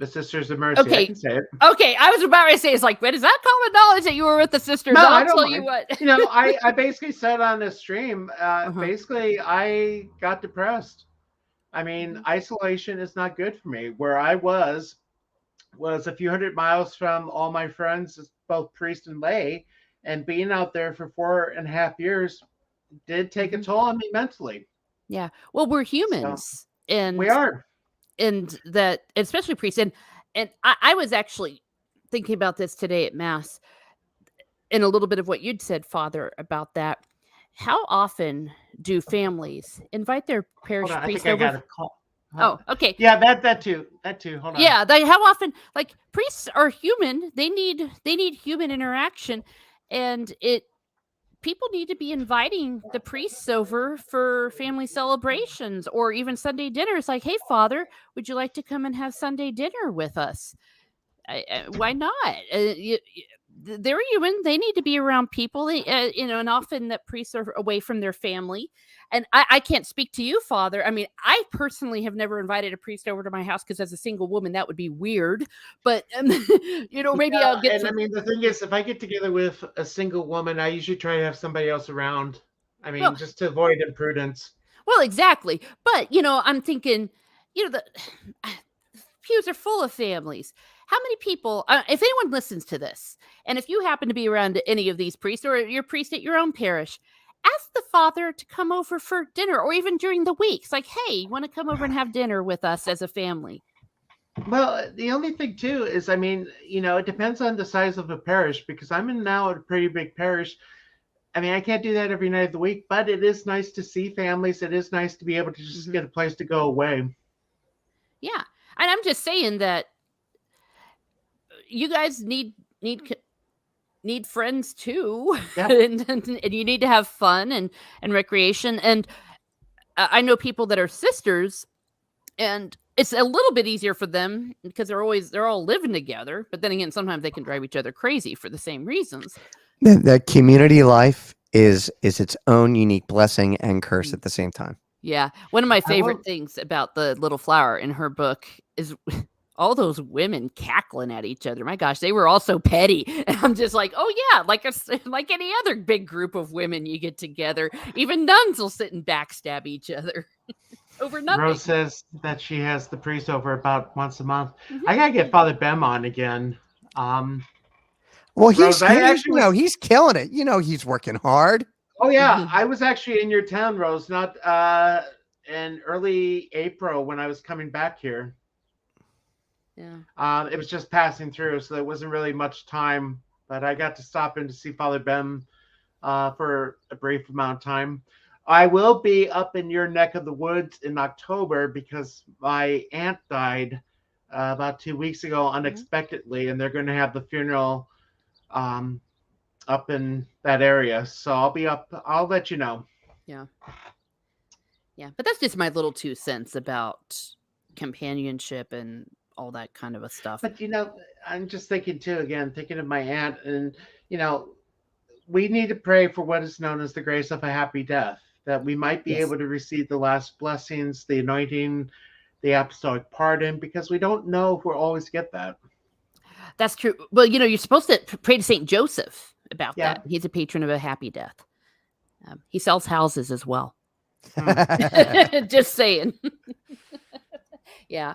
Sisters of Mercy. Okay. I can say it. Okay, I was about to say, it's like, but is that common knowledge that you were with the sisters? No, I'll tell you what. I basically said on the stream, basically, I got depressed. I mean, isolation is not good for me. Where I was a few hundred miles from all my friends, both priest and lay, and being out there for 4.5 years did take a toll on me mentally. Yeah. Well, we're humans. And we are. And that, especially priests. And I was actually thinking about this today at Mass, and a little bit of what you'd said, Father, about that. How often do families invite their parish priest over? I got a call. Oh, okay. Yeah, that too. Hold on. Yeah, how often, like, priests are human. They need human interaction, and people need to be inviting the priests over for family celebrations or even Sunday dinners. Like, hey, Father, would you like to come and have Sunday dinner with us? Why not? They're human. They need to be around people, and often that priests are away from their family. And I can't speak to you, Father. I mean, I personally have never invited a priest over to my house because as a single woman, that would be weird. But, maybe I'll get I mean, the thing is, if I get together with a single woman, I usually try to have somebody else around. I mean, just to avoid imprudence. Well, exactly. But, I'm thinking, the pews are full of families. how many people, if anyone listens to this, and if you happen to be around any of these priests or your priest at your own parish, ask the father to come over for dinner, or even during the weeks. Like, hey, you want to come over and have dinner with us as a family? Well, the only thing too is, I mean, it depends on the size of a parish, because I'm in now at a pretty big parish. I mean, I can't do that every night of the week, but it is nice to see families. It is nice to be able to just get a place to go away. Yeah. And I'm just saying that you guys need friends too. Yeah. and you need to have fun and recreation. And I know people that are sisters, and it's a little bit easier for them because they're all living together. But then again, sometimes they can drive each other crazy for the same reasons. The community life is its own unique blessing and curse at the same time. Yeah. One of my favorite things about the Little Flower in her book is all those women cackling at each other. My gosh, they were all so petty. And I'm just like, oh yeah, like any other big group of women you get together. Even nuns will sit and backstab each other over nothing. Rose says that she has the priest over about once a month. I gotta get Father Bem on again. Well, he's killing it. He's working hard. Oh yeah, I was actually in your town, Rose, not in early April when I was coming back here. Yeah. It was just passing through, so there wasn't really much time, but I got to stop in to see Father Bem for a brief amount of time. I will be up in your neck of the woods in October because my aunt died about 2 weeks ago unexpectedly, and they're going to have the funeral up in that area. So I'll be up. I'll let you know. Yeah. Yeah. But that's just my little 2 cents about companionship and all that kind of a stuff. But, I'm just thinking too, thinking of my aunt, and, we need to pray for what is known as the grace of a happy death, that we might be able to receive the last blessings, the anointing, the apostolic pardon, because we don't know if we'll always get that. That's true. Well, you're supposed to pray to St. Joseph about that. He's a patron of a happy death. He sells houses as well. Just saying. Yeah.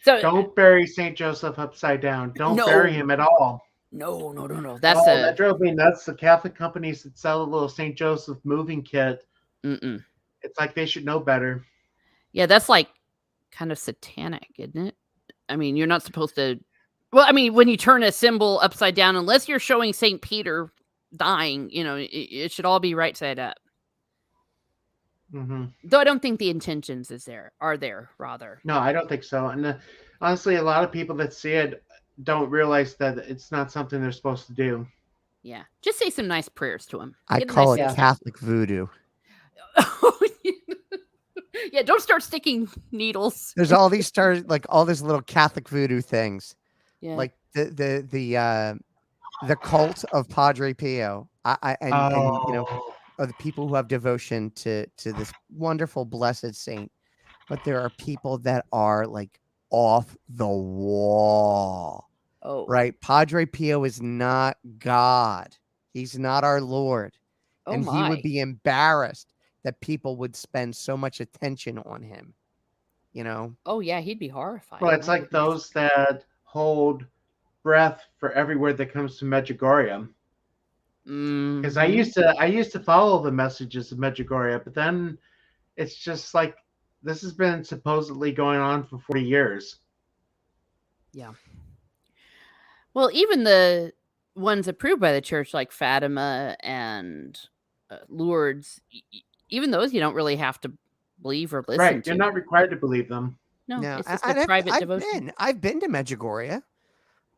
So don't bury St. Joseph upside down. Don't bury him at all. No. That drove me nuts. The Catholic companies that sell a little St. Joseph moving kit. It's like they should know better. Yeah, that's like kind of satanic, isn't it? I mean, you're not supposed to. Well, I mean, when you turn a symbol upside down, unless you're showing St. Peter dying, it should all be right side up. Though I don't think the intentions are there, rather. No, I don't think so. And honestly, a lot of people that see it don't realize that it's not something they're supposed to do. Yeah. Just say some nice prayers to him. I call it Catholic voodoo. Yeah, don't start sticking needles. There's all these all these little Catholic voodoo things. Yeah. Like the cult of Padre Pio. Are the people who have devotion to this wonderful blessed saint. But there are people that are like off the wall. Oh. Right? Padre Pio is not God. He's not our Lord. And he would be embarrassed that people would spend so much attention on him. Oh yeah, he'd be horrified. Well, it's like those that hold breath for every word that comes to Medjugorje. Because I used to follow the messages of Medjugorje, but then it's just like this has been supposedly going on for 40 years. Yeah. Well, even the ones approved by the church, like Fatima and Lourdes, even those you don't really have to believe or listen to. Right, you're not required to believe them. No, it's just a private devotion. I've been to Medjugorje.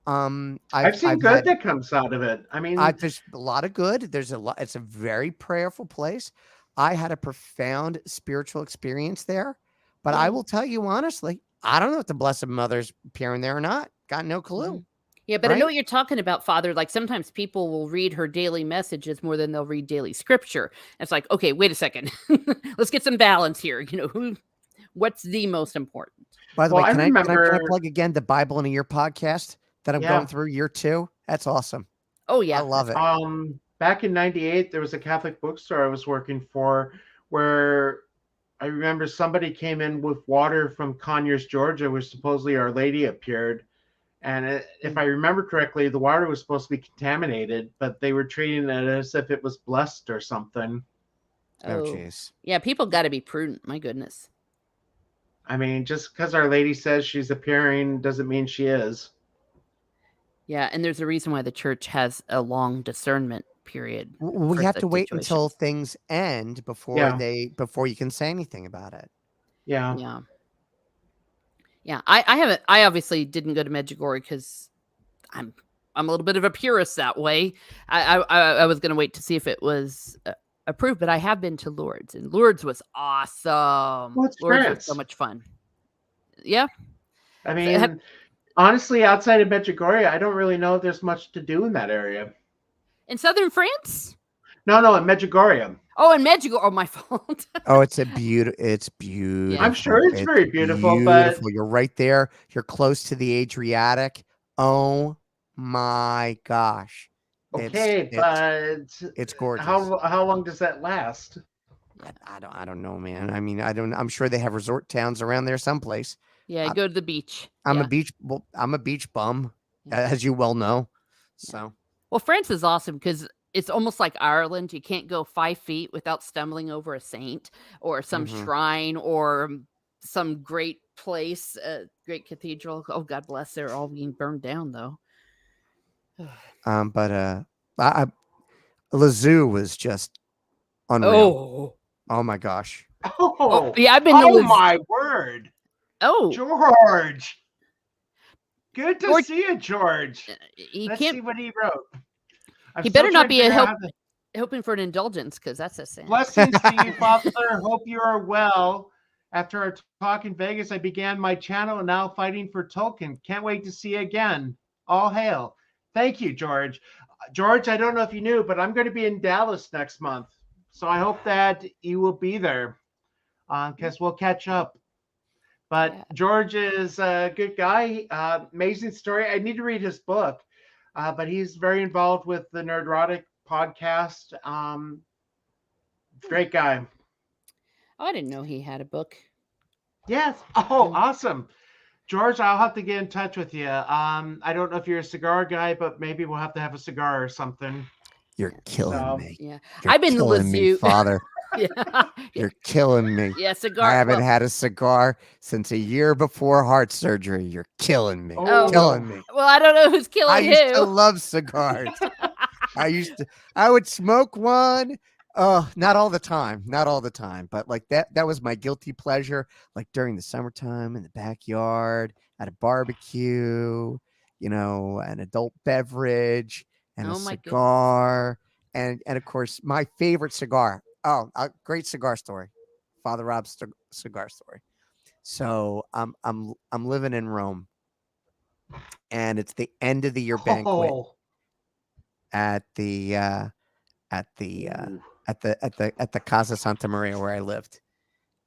I've seen good that comes out of it. I mean, there's a lot of good. There's a lot. It's a very prayerful place. I had a profound spiritual experience there, but I will tell you honestly, I don't know if the Blessed Mother's appearing there or not. Got no clue. Yeah, but I know what you're talking about, Father. Like sometimes people will read her daily messages more than they'll read daily scripture. And it's like, okay, wait a second. Let's get some balance here. What's the most important? By the way, can I plug again the Bible in a Year podcast that I'm going through year 2? That's awesome. Oh yeah. I love it. Back in 98, there was a Catholic bookstore I was working for where I remember somebody came in with water from Conyers, Georgia, where supposedly Our Lady appeared. And if I remember correctly, the water was supposed to be contaminated, but they were treating it as if it was blessed or something. Oh, jeez. Yeah, people got to be prudent. My goodness. I mean, just because Our Lady says she's appearing doesn't mean she is. Yeah, and there's a reason why the church has a long discernment period. We for have such to wait situations. until things end before Yeah. before you can say anything about it. Yeah. Yeah. Yeah, I haven't. I obviously didn't go to Medjugorje because I'm a little bit of a purist that way. I was going to wait to see if it was approved, but I have been to Lourdes, and Lourdes was awesome. Well, it's Lourdes France. was so much fun. Yeah. I mean, honestly, outside of Medjugorje, I don't really know if there's much to do in that area. In southern France? No, in Medjugorje. Oh, in Medjugorje. Oh, my fault. Oh, it's beautiful. I'm sure it's very beautiful, but you're right there. You're close to the Adriatic. Oh my gosh. okay, but it's gorgeous. How long does that last? I don't know, man. I mean, I'm sure they have resort towns around there someplace. Yeah, go to the beach. I'm a beach bum, as you well know. So, well, France is awesome because it's almost like Ireland. You can't go 5 feet without stumbling over a saint or some shrine or some great place, great cathedral. Oh, God bless. They're all being burned down, though. but Lazoo was just unreal. Oh my gosh. Oh yeah, I've been. Oh my word. Oh, George. Good to see you, George. Let's see what he wrote. He better not be hoping for an indulgence, because that's a sin. Blessings to you, Father. Hope you are well. After our talk in Vegas, I began my channel and now fighting for Tolkien. Can't wait to see you again. All hail. Thank you, George. George, I don't know if you knew, but I'm going to be in Dallas next month. So I hope that you will be there because we'll catch up. But George is a good guy. Amazing story. I need to read his book, but he's very involved with the Nerdrotic podcast. Great guy. Oh, I didn't know he had a book. Yes. Oh, awesome. George, I'll have to get in touch with you. I don't know if you're a cigar guy, but maybe we'll have to have a cigar or something. You're killing me. Yeah. I've been killing me, Father. Yeah. You're killing me. Yeah, cigar. I haven't had a cigar since a year before heart surgery. You're killing me. Oh. Killing me. Well, I don't know who's killing who. I used to love cigars. I would smoke one. Oh, not all the time. But like that was my guilty pleasure. Like during the summertime in the backyard at a barbecue, an adult beverage and a cigar. And of course, my favorite cigar. Oh, a great cigar story. Father Rob's cigar story. So I'm living in Rome, and it's the end of the year banquet at the Casa Santa Maria where I lived.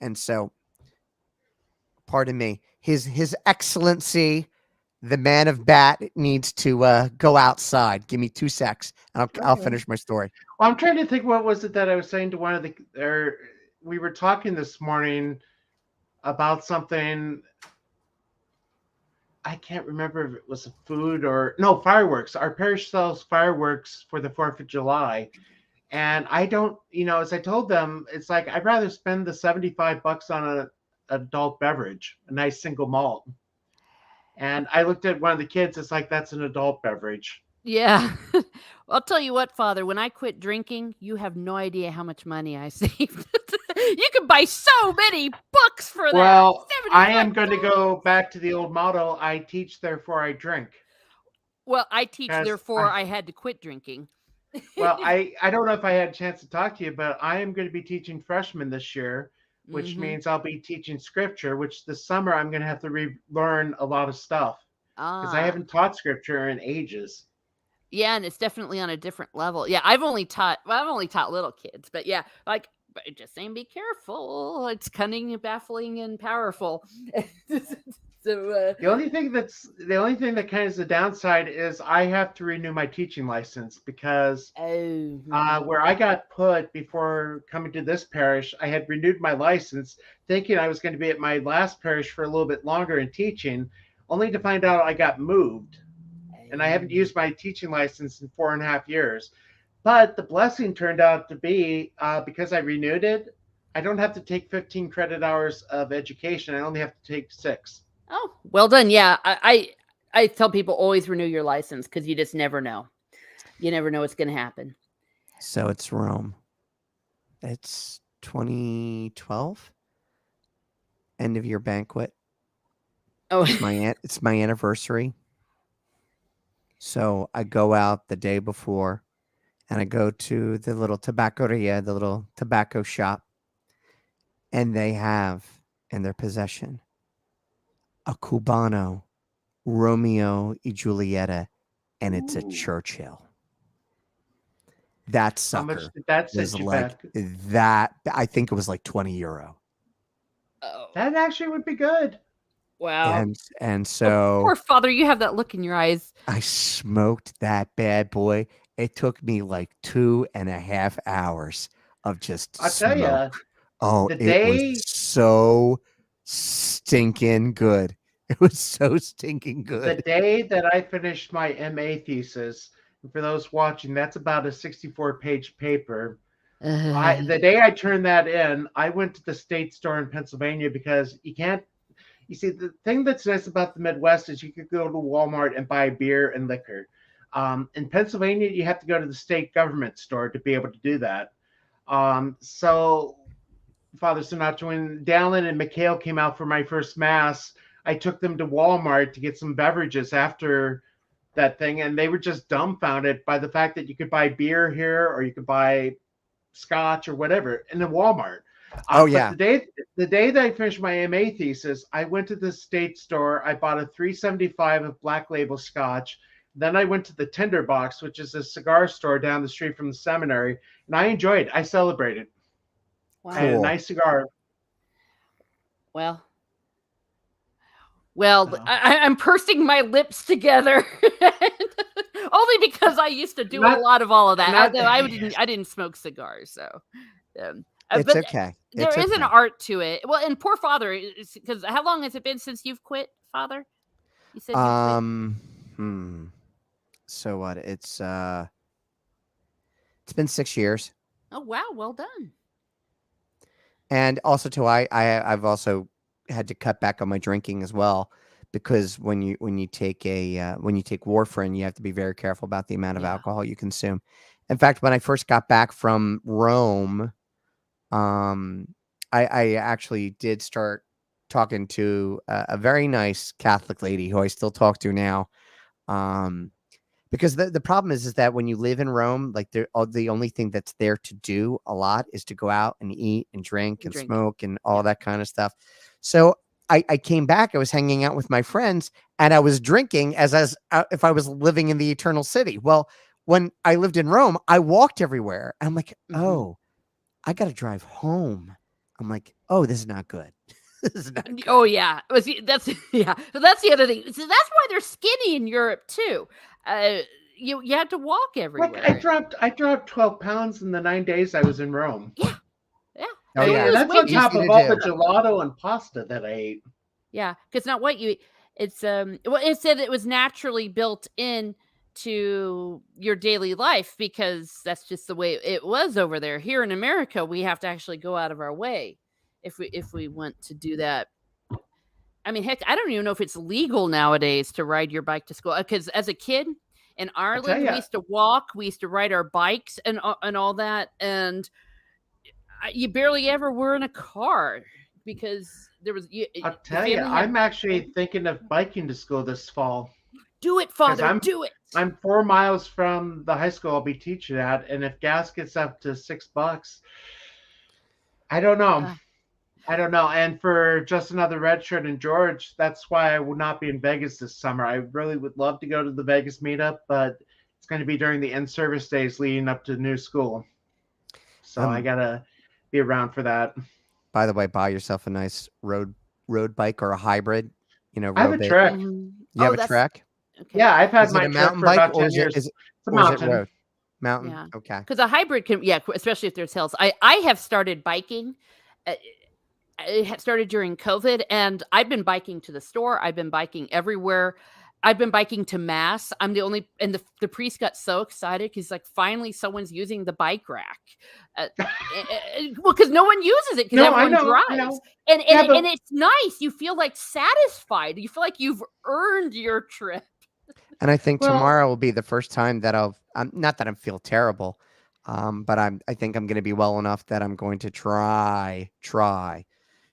And so, pardon me, his excellency, the man of bat, needs to go outside. Give me 2 secs, and I'll finish my story. Well, I'm trying to think, what was it that I was saying to one of we were talking this morning about something. I can't remember if it was food or no, fireworks. Our parish sells fireworks for the 4th of July. And I don't, as I told them, it's like, I'd rather spend the $75 on an adult beverage, a nice single malt. And I looked at one of the kids. It's like, that's an adult beverage. Yeah. Well, I'll tell you what, Father, when I quit drinking, you have no idea how much money I saved. You can buy so many books for that. Well, I am going to go back to the old motto. I teach, therefore I drink. Well, I teach, therefore I had to quit drinking. Well, I don't know if I had a chance to talk to you, but I am going to be teaching freshmen this year, which means I'll be teaching scripture, which this summer I'm going to have to relearn a lot of stuff because I haven't taught scripture in ages. Yeah, and it's definitely on a different level. Yeah, I've only taught little kids, but yeah, but just saying, be careful. It's cunning, baffling, and powerful. So the only thing that kind of is the downside is I have to renew my teaching license because where I got put before coming to this parish, I had renewed my license thinking I was going to be at my last parish for a little bit longer in teaching. only to find out I got moved. And I haven't used my teaching license in 4.5 years. But the blessing turned out to be because I renewed it, I don't have to take 15 credit hours of education. I only have to take 6. Oh, well done. Yeah, I tell people always renew your license because you just never know. You never know what's going to happen. So it's Rome. It's 2012. End of year banquet. Oh, It's my anniversary. So I go out the day before and I go to the little tabacceria, the little tobacco shop, and they have in their possession a Cubano, Romeo y Julieta, and it's a Ooh. Churchill. That How much sucker did that set was you like back? that. I think it was like 20 euro. oh, That actually would be good. wow. And Oh, so poor father, you have that look in your eyes. I smoked that bad boy. It took me like 2.5 hours of just I'll tell smoke. you, Oh, the it was day so stinking good. It was so stinking the good. day that I finished my MA thesis, and for those watching, that's about a 64-page paper. The day I turned that in, I went to the state store in Pennsylvania because you can't. You see, the thing that's nice about the Midwest is you could go to Walmart and buy beer and liquor. In Pennsylvania, you have to go to the state government store to be able to do that. So, Father Sinatra, when Dallin and McHale came out for my first mass, I took them to Walmart to get some beverages after that thing, and they were just dumbfounded by the fact that you could buy beer here or you could buy scotch or whatever in the Walmart. Oh, But yeah. the day that I finished my MA thesis, I went to the state store. I bought a 375 of Black Label Scotch. Then I went to the Tinderbox, which is a cigar store down the street from the seminary, and I enjoyed. I celebrated. Wow. I had a Cool. nice cigar. Well, So. I'm pursing my lips together, only because I used to do a lot of all of that. not- Although I didn't smoke cigars, so. It's but okay. there It's is an okay. art to it. Well, and poor father, because how long has it been since you've quit, Father? You said you quit. So what? It's been 6 years. Oh wow, well done. And also too, I've also had to cut back on my drinking as well, because when you take warfarin, you have to be very careful about the amount of Yeah. alcohol you consume. In fact, when I first got back from Rome, I actually did start talking to a very nice Catholic lady who I still talk to now. Because the problem is that when you live in Rome, like the only thing that's there to do a lot is to go out and eat and drink and smoke and all that kind of stuff. So I came back, I was hanging out with my friends and I was drinking as if I was living in the eternal city. Well, when I lived in Rome, I walked everywhere. I'm like, oh, I got to drive home. I'm like, oh, this is not good. This is not good. Oh yeah, that's yeah. So that's the other thing. So that's why they're skinny in Europe too. You had to walk everywhere. Like I dropped 12 pounds in the 9 days I was in Rome. Yeah. Oh, yeah. And that's on top of all the gelato and pasta that I ate. Yeah, because not what you eat. It's well, it said it was naturally built in to your daily life because that's just the way it was over there. Here in America, we have to actually go out of our way if we want to do that. I mean, heck, I don't even know if it's legal nowadays to ride your bike to school. Because as a kid in Ireland, we used to walk, we used to ride our bikes and all that, and you barely ever were in a car because there was. I'll tell you, I'm actually thinking of biking to school this fall. Do it, Father. Do it. I'm 4 miles from the high school I'll be teaching at, and if gas gets up to $6, I don't know. I don't know. And for just another red shirt and George, that's why I will not be in Vegas this summer. I really would love to go to the Vegas meetup, but it's going to be during the in-service days leading up to new school. So I got to be around for that. By the way, buy yourself a nice road bike or a hybrid. You know, I have a Trek. You have a Trek? Okay. Yeah, I've had is my it a Trek mountain for bike about or 10 years. Is it a mountain. road? Mountain. Yeah. Okay. Because a hybrid can, especially if there's hills. I have started biking. it started during COVID, and I've been biking to the store. I've been biking everywhere. I've been biking to mass. I'm the only, and the priest got so excited because like finally someone's using the bike rack. Well, because no one uses it because No, I everyone know, I drives, know. and Yeah, and, but- and it's nice. You feel like satisfied. You feel like you've earned your trip. And I think Well- tomorrow will be the first time that not that I feel terrible, but I think I'm going to be well enough that I'm going to try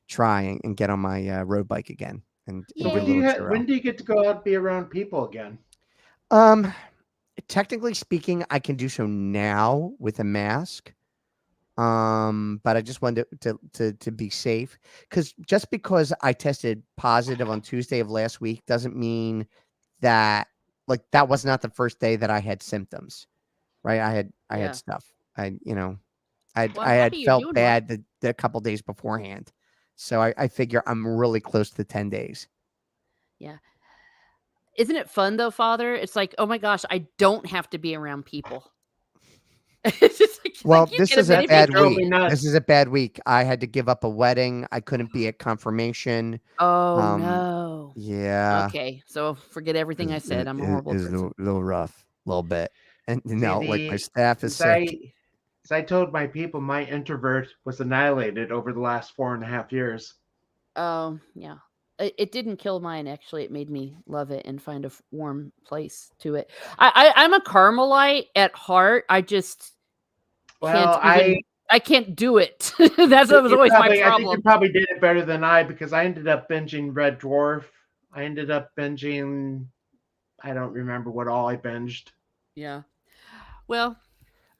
and get on my road bike again and So do a little churro. when do you get to go out and be around people again? Technically speaking, I can do so now with a mask. But I just wanted to be safe, because just because I tested positive on Tuesday of last week doesn't mean that, like, that was not the first day that I had symptoms, right? I Yeah. had stuff. I Well, I I'm had happy you're felt doing well. bad the couple days beforehand, so I figure I'm really close to 10 days. Yeah. Isn't it fun though, Father? It's like, oh my gosh, I don't have to be around people. It's just like, Well, you this get is a mini bad vacation. Totally week. nuts. This is a bad week. I had to give up a wedding. I couldn't be at confirmation. Oh no. Yeah. Okay, so forget everything I said. I'm a horrible It's person. a little rough, a little bit. And no, like my the- staff is Since sick. I told my people my introvert was annihilated over the last 4.5 years. Oh yeah. It didn't kill mine, actually. It made me love it and find a warm place to it. I'm a Carmelite at heart. I just Well, I can't do it. That was always my I think you problem. probably did it better than I, because I ended up binging Red Dwarf. I ended up binging, I don't remember what all I binged. Yeah. Well,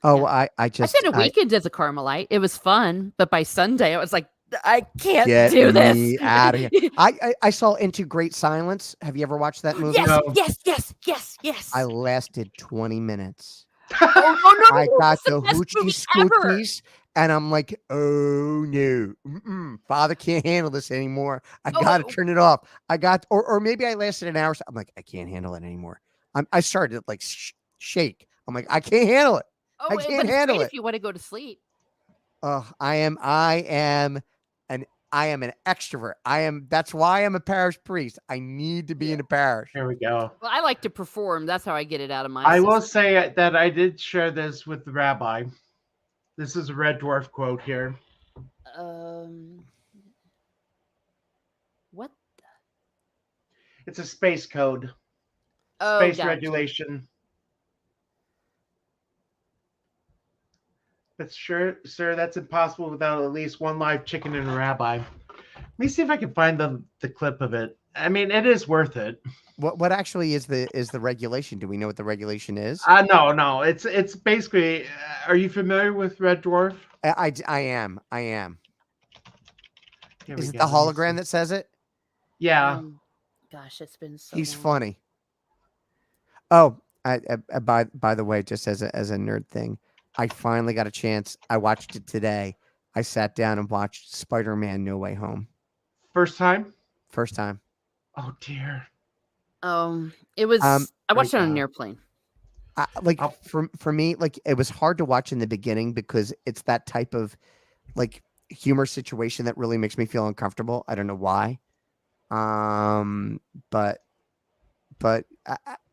Oh, yeah. I I just spent a weekend as a Carmelite. It was fun, but by Sunday I was like, I can't get do this. me out of here. I saw Into Great Silence. Have you ever watched that movie? Yes, No. yes. I lasted 20 minutes. Oh no! I got it's the the best movie hoochie ever. scoochies, and I'm like, oh no, Father can't handle this anymore. I gotta turn it off. Or maybe I lasted an hour. So I'm like, I can't handle it anymore. I started to like shake. I'm like, I can't handle it. Oh, I but can't it's handle great it. if you want to go to sleep. I am an extrovert. That's why I'm a parish priest. I need to be in a parish. Here we go. Well, I like to perform. That's how I get it out of my I system. will say that I did share this with the rabbi. This is a Red Dwarf quote here. What? It's a space code, Oh, space gotcha. regulation. But sure, sir, that's impossible without at least one live chicken and a rabbi. Let me see if I can find the clip of it. I mean, it is worth it. What actually is the regulation? Do we know what the regulation is? No. It's basically. Are you familiar with Red Dwarf? I am. Here Is we it go. the Let me hologram see. that says it? Yeah. Gosh, it's been so He's long. funny. Oh, by the way, just as a nerd thing, I finally got a chance. I watched it today. I sat down and watched Spider-Man: No Way Home. First time? First time. Oh dear. It was. I watched it on an breakdown. airplane. For me, like, it was hard to watch in the beginning because it's that type of like humor situation that really makes me feel uncomfortable. I don't know why. But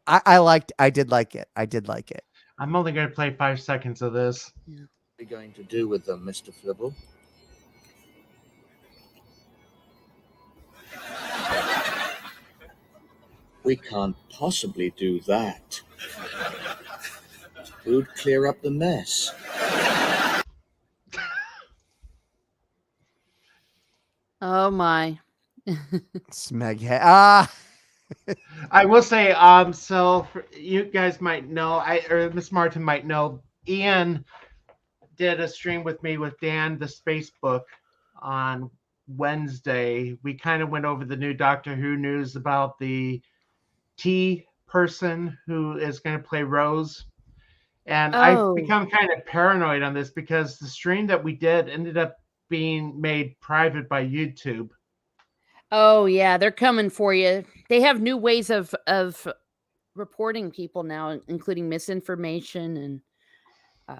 I did like it. I'm only going to play 5 seconds of this. What are you going to do with them, Mr. Flibble? We can't possibly do that. Who'd clear up the mess? Oh my. Smeghead. I will say, so you guys might know, or Miss Martin might know, Ian did a stream with me with Dan, the Space Book, on Wednesday. We kind of went over the new Doctor Who news about the T person who is going to play Rose. And I've become kind of paranoid on this because the stream that we did ended up being made private by YouTube. Oh yeah, they're coming for you. They have new ways of reporting people now, including misinformation,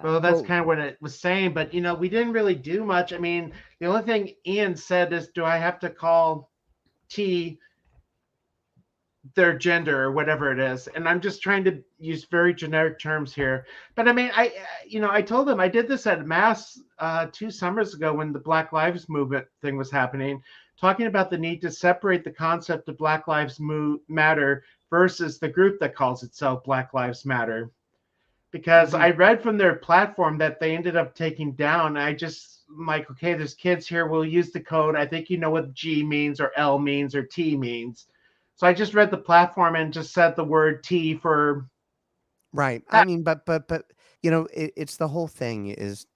Well, that's Well, kind of what it was saying, but we didn't really do much. I mean, the only thing Ian said is, do I have to call T their gender or whatever it is? And I'm just trying to use very generic terms here. But I mean, I told them I did this at Mass 2 summers ago when the Black Lives Movement thing was happening, talking about the need to separate the concept of Black Lives Matter versus the group that calls itself Black Lives Matter. Because I read from their platform that they ended up taking down. I'm like, okay, there's kids here. We'll use the code. I think you know what G means or L means or T means. So I just read the platform and just said the word T for. right. I mean, but it's the whole thing is,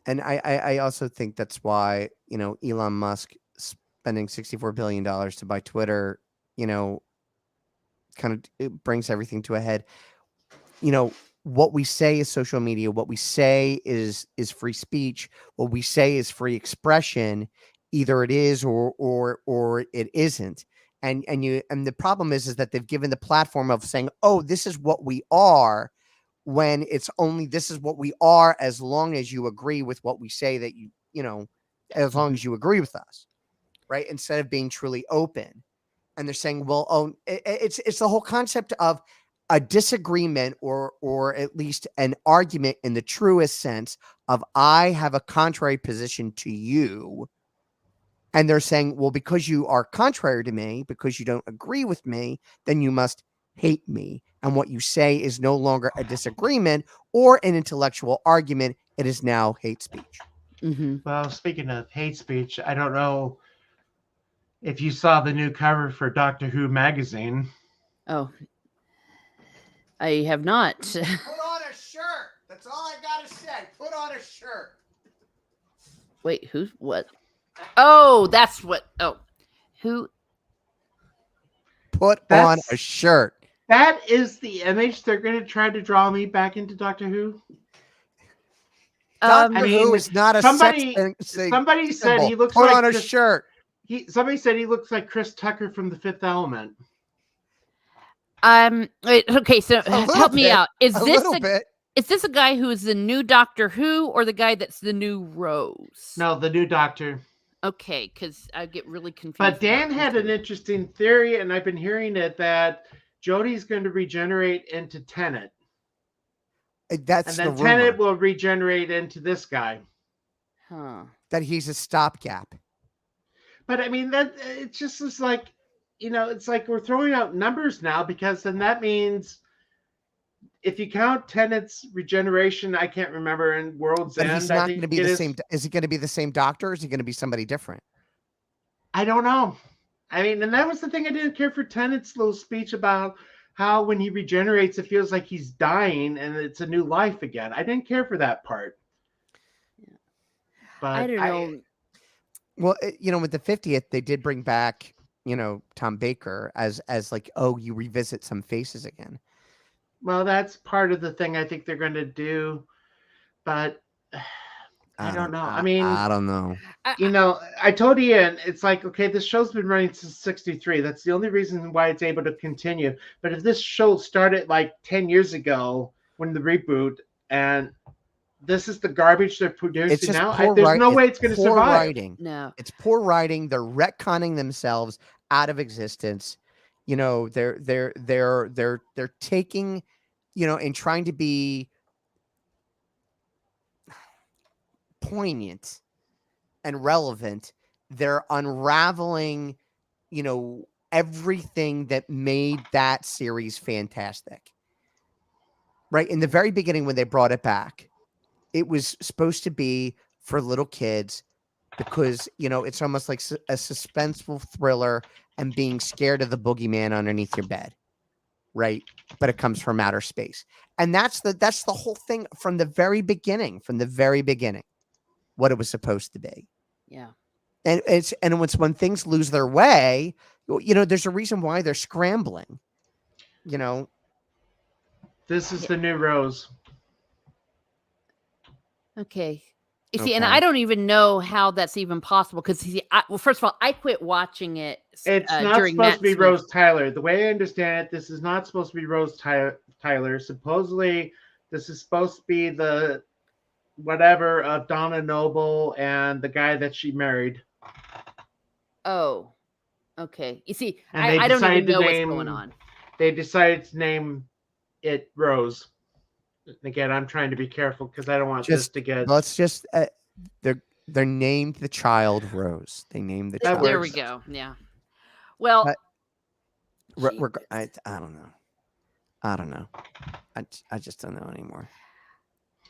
and I also think that's why Elon Musk spending $64 billion to buy Twitter, kind of it brings everything to a head. What we say is social media. What we say is free speech. What we say is free expression. Either it is or it isn't. And the problem is that they've given the platform of saying, oh, this is what we are, when it's only this is what we are as long as you agree with what we say, that as long as you agree with us, right? Instead of being truly open. And they're saying, well, oh, it's the whole concept of a disagreement or at least an argument in the truest sense of I have a contrary position to you. And they're saying, well, because you are contrary to me, because you don't agree with me, then you must hate me. And what you say is no longer a disagreement or an intellectual argument. It is now hate speech. Mm-hmm. Well, speaking of hate speech, I don't know if you saw the new cover for Doctor Who magazine. Oh, I have not. Put on a shirt. That's all I gotta say. Put on a shirt. Wait, who's what? Oh, that's what. Oh, who? Put on a shirt. That is the image they're going to try to draw me back into Doctor Who. Doctor Who is not a somebody. sex Somebody said he looks Put like on a Chris, shirt. Somebody said he looks like Chris Tucker from The Fifth Element. Wait, okay, so help me out. Is this a guy who is the new Doctor Who or the guy that's the new Rose? No, the new Doctor. Okay, because I get really confused. But Dan had an interesting theory, and I've been hearing it, that Jodie's going to regenerate into Tennant. That's and then the rumor. Tennant will regenerate into this guy. Huh. That he's a stopgap. But I mean, that it just is like, it's like we're throwing out numbers now, because then that means if you count Tennant's regeneration, I can't remember, in World's End. He's not going to be the same. Is he going to be the same doctor, or is he going to be somebody different? I don't know. I mean, and that was the thing I didn't care for Tennant's little speech about how when he regenerates, it feels like he's dying and it's a new life again. I didn't care for that part. Yeah. But I don't know. Well, with the 50th, they did bring back, Tom Baker as like, oh, you revisit some faces again. Well, that's part of the thing I think they're going to do, but I don't know. I mean, I don't know. I told Ian, it's like, okay, this show's been running since '63. That's the only reason why it's able to continue. But if this show started like 10 years ago when the reboot, and this is the garbage they're producing now, there's no way it's going to survive. Writing. No, it's poor writing. They're retconning themselves out of existence. They're taking, and trying to be poignant and relevant. They're unraveling, everything that made that series fantastic. Right? In the very beginning, when they brought it back, it was supposed to be for little kids because, it's almost like a suspenseful thriller and being scared of the boogeyman underneath your bed. Right. But it comes from outer space. And that's the whole thing from the very beginning, what it was supposed to be. Yeah. And when things lose their way, there's a reason why they're scrambling. This is the new Rose. Okay. You see, and Okay. I don't even know how that's even possible because well, first of all, I quit watching it It's not during supposed to be Matt's Rose Tyler. The way I understand it, this is not supposed to be Rose Tyler. Supposedly, this is supposed to be the whatever of Donna Noble and the guy that she married. Oh, okay. You see, And they I don't even decided to know what's going name. on. They decided to name it Rose. Again, I'm trying to be careful because I don't want this to get. Let's just they're named the child Rose. They named the That child. There we works. go. Yeah. Well, I don't know. I don't know. I just don't know anymore.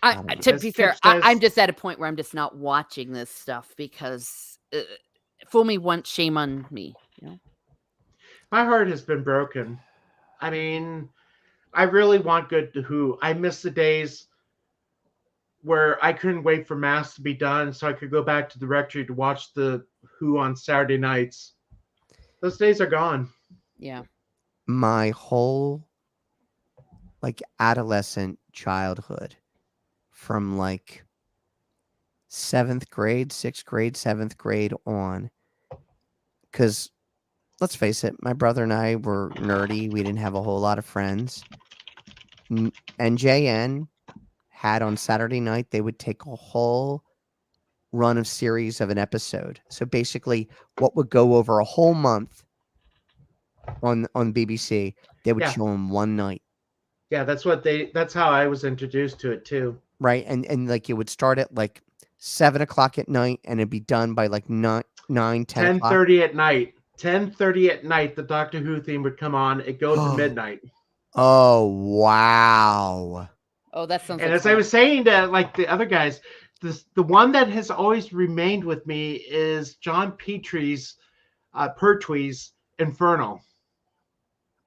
to be fair, I'm just at a point where I'm just not watching this stuff because fool me once, shame on me. You know? My heart has been broken. I mean, I really want good to Who. I miss the days where I couldn't wait for Mass to be done so I could go back to the rectory to watch the Who on Saturday nights. Those days are gone. Yeah. My whole adolescent childhood from 7th grade, 6th grade, 7th grade on. Because let's face it, my brother and I were nerdy. We didn't have a whole lot of friends. NJN had on Saturday night, they would take a whole run of series of an episode. So basically, what would go over a whole month on BBC, they would show in one night. Yeah, that's how I was introduced to it too. Right. And it would start at 7 o'clock at night and it'd be done by 9, 10 10:30 at night. 10:30 at night, the Doctor Who theme would come on. It'd go to midnight. Oh, wow. Oh, that sounds and like as fun. I was saying to the other guys, the one that has always remained with me is John Petrie's Pertwee's Infernal.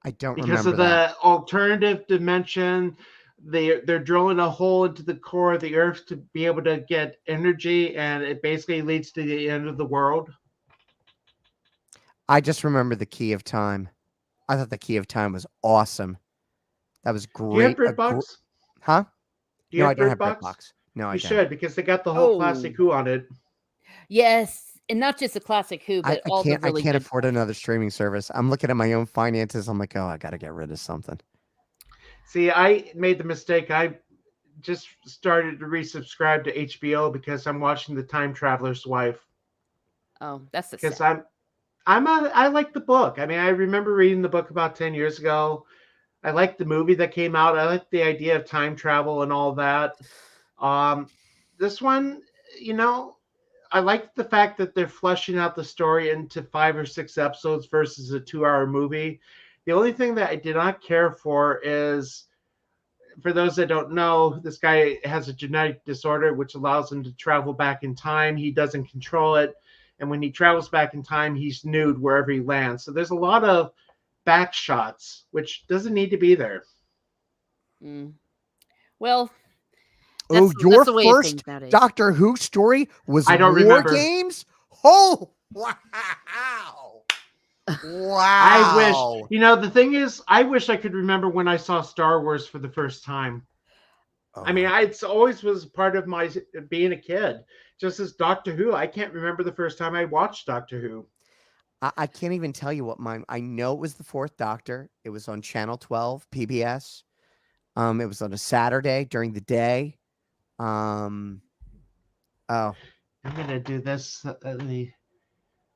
I don't because remember of the alternative dimension. They're drilling a hole into the core of the Earth to be able to get energy, and it basically leads to the end of the world. I just remember the Key of Time. I thought the Key of Time was awesome. That was great. Do you have BritBox? Huh? Do you have I don't have BritBox? BritBox. No, I you don't. should, because they got the whole Classic Who on it. Yes, and not just the Classic Who, but all the really I can't good afford another streaming service. I'm looking at my own finances. I'm like, oh, I got to get rid of something. See, I made the mistake. I just started to resubscribe to HBO because I'm watching The Time Traveler's Wife. Oh, that's because I like the book. I mean, I remember reading the book about 10 years ago. I like the movie that came out. I like the idea of time travel and all that. This one, I like the fact that they're fleshing out the story into 5 or 6 episodes versus a 2-hour movie. The only thing that I did not care for is, for those that don't know, this guy has a genetic disorder which allows him to travel back in time. He doesn't control it. And when he travels back in time, he's nude wherever he lands. So there's a lot of back shots, which doesn't need to be there. Well, your first Doctor Who story was War Games? Oh, wow. Wow. I wish, the thing is, I wish I could remember when I saw Star Wars for the first time. Oh. I mean, it's always was part of my being a kid. Just as Doctor Who, I can't remember the first time I watched Doctor Who. I can't even tell you what mine. I know it was the 4th Doctor. It was on Channel 12 PBS. It was on a Saturday during the day. I'm gonna do this.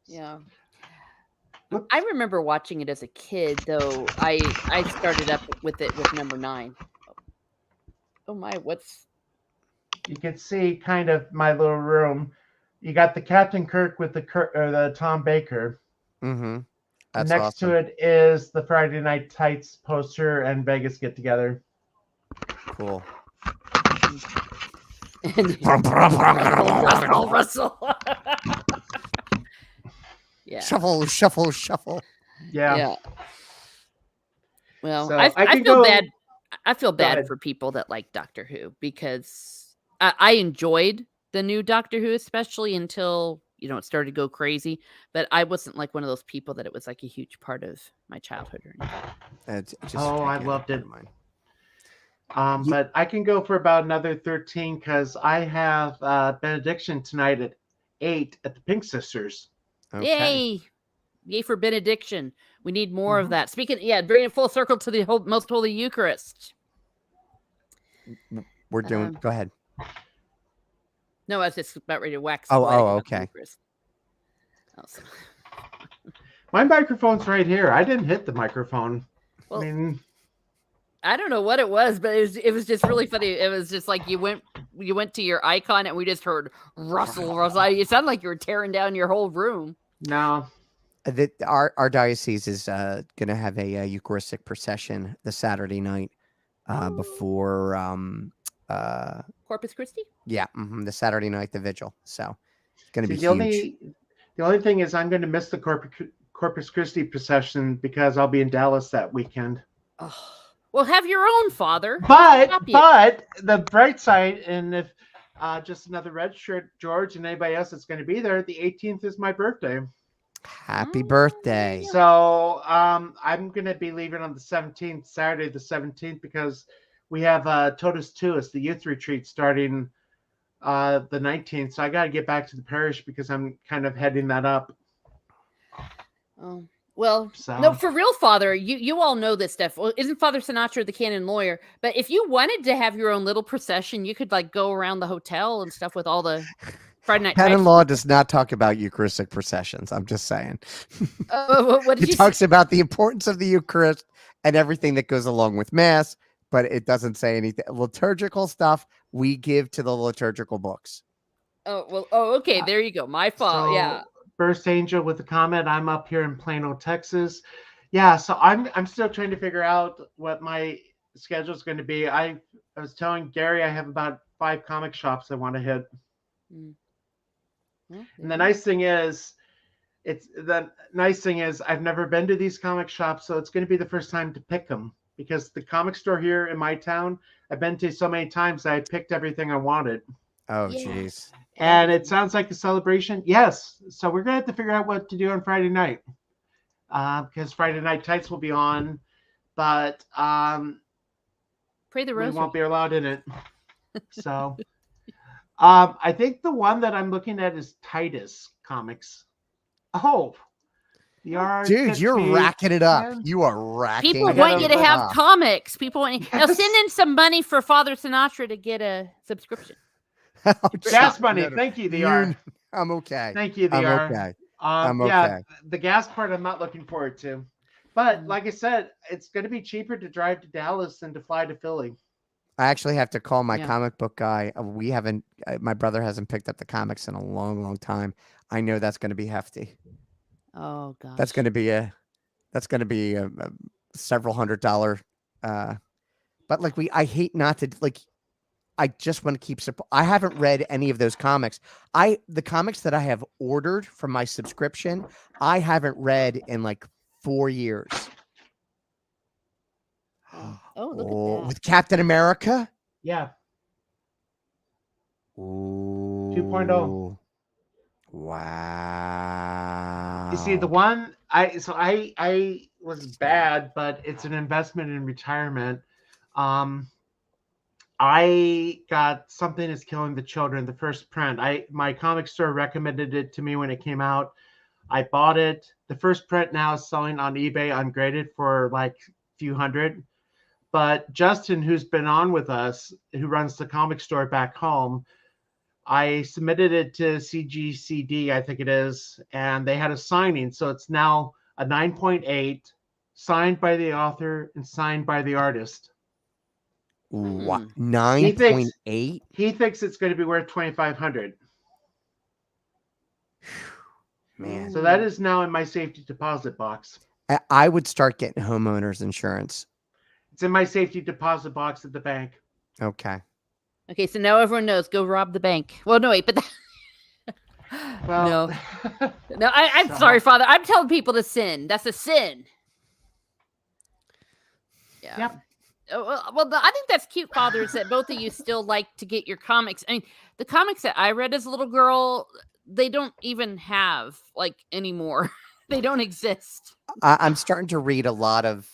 Yeah. Whoops. I remember watching it as a kid, though. I started up with it with number 9. Oh my, what's... You can see kind of my little room. You got the Captain Kirk with the Tom Baker. Mm-hmm. That's next awesome. To it is the Friday Night Tights poster and Vegas Get Together. Cool. Russell. Yeah. Shuffle, shuffle, shuffle. Yeah. Well, so I feel bad. I feel bad for people that like Doctor Who because I enjoyed the new Doctor Who, especially until it started to go crazy. But I wasn't like one of those people that it was like a huge part of my childhood or anything. Just I loved it. But I can go for about another 13 because I have benediction tonight at 8 at the Pink Sisters. Yay! Yay for benediction. We need more of Mhm. that. Speaking, bring it full circle to the most holy Eucharist. We're doing. Go ahead. No, I was just about ready to wax. Oh, poetic about the okay. Eucharist. Oh, My microphone's right here. I didn't hit the microphone. Well, I mean, I don't know what it was, but it was just really funny. It was just like you went to your icon and we just heard rustle. It sounded like you were tearing down your whole room. no. Our diocese is going to have a Eucharistic procession the Saturday night before Corpus Christi. Yeah, the Saturday night, the vigil. So it's going to be huge. The only thing is I'm going to miss the Corpus Christi procession because I'll be in Dallas that weekend. Oh. Well, have your own, Father. But the bright side, and if just another red shirt, George, and anybody else that's going to be there, the 18th is my birthday. Happy birthday. So I'm going to be leaving on the 17th, Saturday the 17th, because we have Totus Tuus, the youth retreat, starting the 19th. So I got to get back to the parish because I'm kind of heading that up. Oh. Well, no, for real, Father, you all know this stuff. Well, isn't Father Sinatra the canon lawyer? But if you wanted to have your own little procession, you could like go around the hotel and stuff with all the Friday night. Canon law does not talk about Eucharistic processions. I'm just saying. What did it talks about the importance of the Eucharist and everything that goes along with Mass, but it doesn't say anything. Liturgical stuff we give to the liturgical books. Oh, well, okay. There you go. My fault. Yeah. First Angel with a comment. I'm up here in Plano, Texas. Yeah, so I'm still trying to figure out what my schedule is going to be. I was telling Gary I have about 5 comic shops I want to hit. Well, and the nice thing is I've never been to these comic shops, so it's going to be the first time to pick them because the comic store here in my town I've been to so many times I picked everything I wanted. Oh, jeez. And it sounds like a celebration. Yes. So we're going to have to figure out what to do on Friday night because Friday Night Tights will be on, but Pray the Rosary. We won't be allowed in it. So I think the one that I'm looking at is Titus Comics. Oh, dude, you're racking it up. You are racking. People want you to have comics. People want you. Now send in some money for Father Sinatra to get a subscription. Gas money. Thank you, DR. I'm okay. Thank you, DR. I'm okay. I'm okay. Yeah, the gas part I'm not looking forward to. But like I said, it's going to be cheaper to drive to Dallas than to fly to Philly. I actually have to call my comic book guy. We haven't, my brother hasn't picked up the comics in a long, long time. I know that's going to be hefty. Oh, gosh. That's going to be a several $100. But like I hate not to I just want to keep. I haven't read any of those comics. The comics that I have ordered from my subscription, I haven't read in like 4 years. Oh, look at that. With Captain America? Yeah. Ooh. 2.0. Wow. You see, the one I was bad, but it's an investment in retirement. I got Something Is Killing the Children, the first print. My comic store recommended it to me when it came out. I bought it. The first print now is selling on eBay ungraded for like a few hundred. But Justin, who's been on with us, who runs the comic store back home, I submitted it to CGCD, I think it is, and they had a signing. So it's now a 9.8, signed by the author and signed by the artist. 9.8? He thinks it's going to be worth $2,500. Man. So that is now in my safety deposit box. I would start getting homeowners insurance. It's in my safety deposit box at the bank. Okay. Okay, so now everyone knows. Go rob the bank. Well, no, wait, but well, no, I'm sorry, Father. I'm telling people to sin. That's a sin. Yeah. Yep. Well, I think that's cute, fathers, that both of you still like to get your comics. I mean, the comics that I read as a little girl, they don't even have like anymore. They don't exist. I'm starting to read a lot of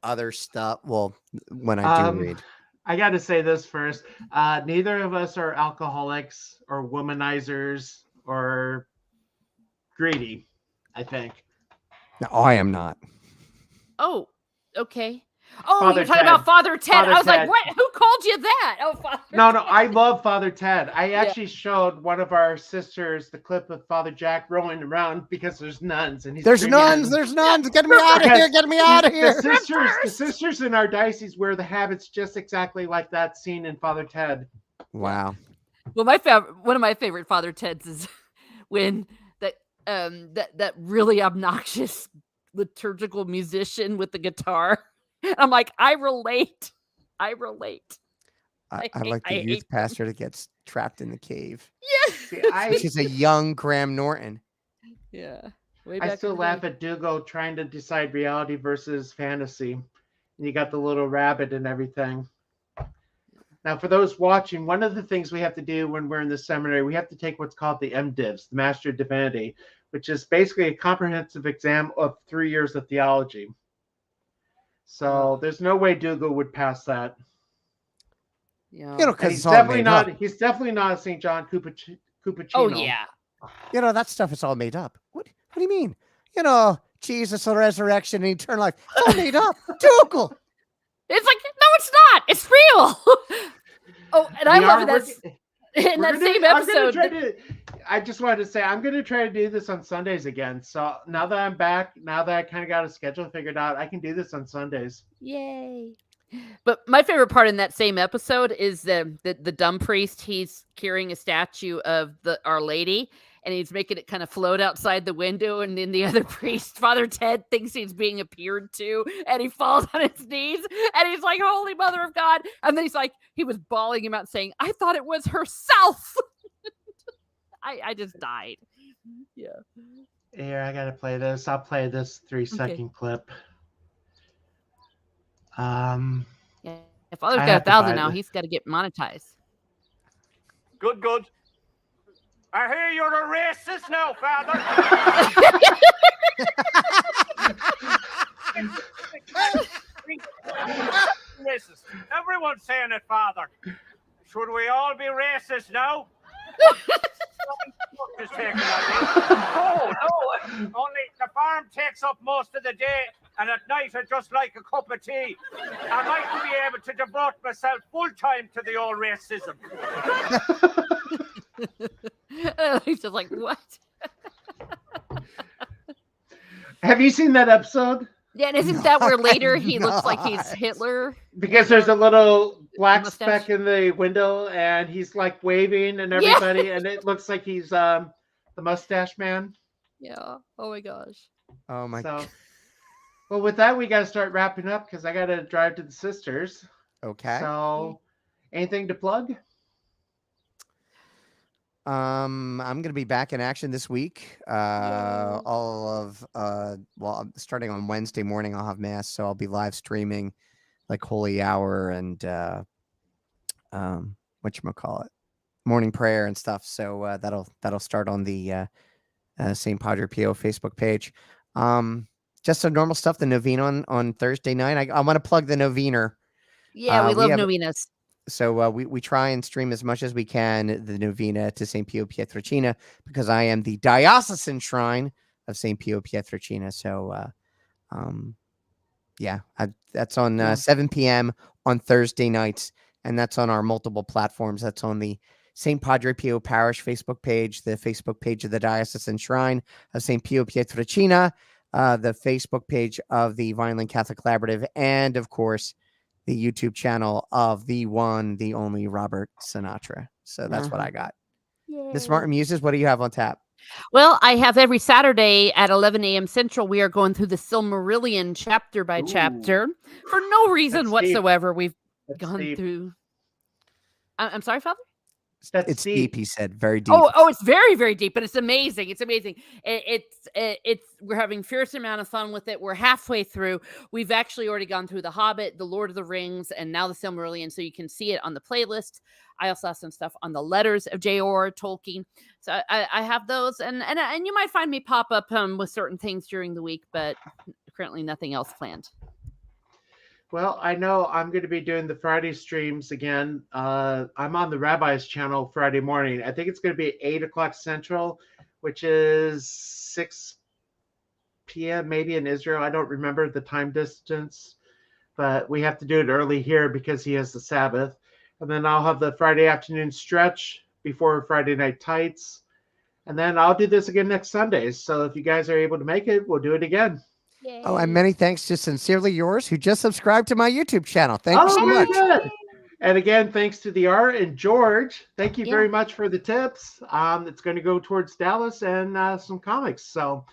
other stuff. Well, when I do read, I got to say this first. Neither of us are alcoholics or womanizers or greedy, I think. No, I am not. Oh, okay. Oh, Father you're talking Ted. about Father Ted. Father I was Ted. like, what? Who called you that? Oh, Father No, Ted. I love Father Ted. I Yeah. actually showed one of our sisters the clip of Father Jack rolling around because there's nuns and he's There's bringing nuns. in- There's nuns. Get me out of here. Get me out of here. The sisters in our diocese wear the habits just exactly like that scene in Father Ted. Wow. Well, one of my favorite Father Teds is when that really obnoxious liturgical musician with the guitar. I'm like, I relate. I like the youth pastor that gets trapped in the cave. Yeah. See, She's a young Graham Norton. Yeah. I still laugh at Dougal trying to decide reality versus fantasy. And you got the little rabbit and everything. Now, for those watching, one of the things we have to do when we're in the seminary, we have to take what's called the MDivs, the Master of Divinity, which is basically a comprehensive exam of 3 years of theology. So there's no way Dougal would pass that. Yeah. You know, because He's it's all definitely made up. not. He's definitely not a St. John Cupertino. Oh yeah. You know, that stuff is all made up. What do you mean? You know, Jesus, the resurrection, and eternal life. It's all made up. Dougal. It's like, no, it's not. It's real. Oh, and I love that in that same episode. I just wanted to say I'm going to try to do this on Sundays again. So now that I'm back, now that I kind of got a schedule figured out, I can do this on Sundays. Yay. But my favorite part in that same episode is the dumb priest. He's carrying a statue of Our Lady, and he's making it kind of float outside the window. And then the other priest, Father Ted, thinks he's being appeared to, and he falls on his knees, and he's like, "Holy Mother of God!" And then he's like, he was bawling him out, saying, "I thought it was herself." I just died. Yeah. Here, I gotta play this. I'll play this 3-second clip. Yeah. If Father's got 1,000 now, he's got to get monetized. Good. I hear you're a racist now, Father. Racist. Everyone's saying it, Father. Should we all be racist now? Oh, no. Only the farm takes up most of the day, and at night I just like a cup of tea. I'd like to be able to devote myself full time to the old racism. He's just like, what? Have you seen that episode? Yeah, and isn't that where later he looks like he's Hitler? Because there's a little black Mustache. speck in the window, and he's like waving and everybody, and it looks like he's the mustache man. Yeah. Oh my gosh. Oh my God. Well, with that, we got to start wrapping up because I got to drive to the sisters. Okay. So, anything to plug? I'm gonna be back in action this week. Starting on Wednesday morning, I'll have mass, so I'll be live streaming like Holy Hour and whatchamacallit, morning prayer and stuff. So that'll start on the St. Padre Pio Facebook page. Just some normal stuff. The novena on Thursday night. I want to plug the novener. Yeah, we love novenas. So we try and stream as much as we can the novena to St. Pio Pietrelcina because I am the diocesan shrine of St. Pio Pietrelcina. So, that's on 7 p.m. on Thursday nights, and that's on our multiple platforms. That's on the St. Padre Pio Parish Facebook page, the Facebook page of the Diocesan Shrine of St. Pio Pietrelcina, the Facebook page of the Vineland Catholic Collaborative, and, of course, the YouTube channel of the one, the only Robert Sinatra. So that's what I got. Miss Martin Muses, what do you have on tap? Well, I have every Saturday at 11 a.m. Central. We are going through the Silmarillion chapter by chapter for no reason whatsoever. We've gone through. I'm sorry, Father? It's deep, he said. Very deep. Oh, it's very, very deep, but it's amazing. It's amazing. It's we're having fierce amount of fun with it. We're halfway through. We've actually already gone through The Hobbit, The Lord of the Rings, and now the Silmarillion, so you can see it on the playlist. I also have some stuff on the letters of J.R.R. Tolkien. So I have those, and you might find me pop up with certain things during the week, but currently nothing else planned. Well, I know I'm going to be doing the Friday streams again. I'm on the Rabbi's channel Friday morning. I think it's going to be 8 o'clock Central, which is 6 p.m. maybe in Israel. I don't remember the time distance, but we have to do it early here because he has the Sabbath. And then I'll have the Friday afternoon stretch before Friday night tights. And then I'll do this again next Sunday. So if you guys are able to make it, we'll do it again. Yay. Oh, and many thanks to Sincerely Yours, who just subscribed to my YouTube channel. Thank you so very much. good. And again, thanks to the R and George. Thank you Yeah. very much for the tips. It's going to go towards Dallas and some comics. So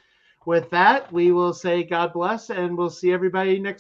with that, we will say God bless, and we'll see everybody next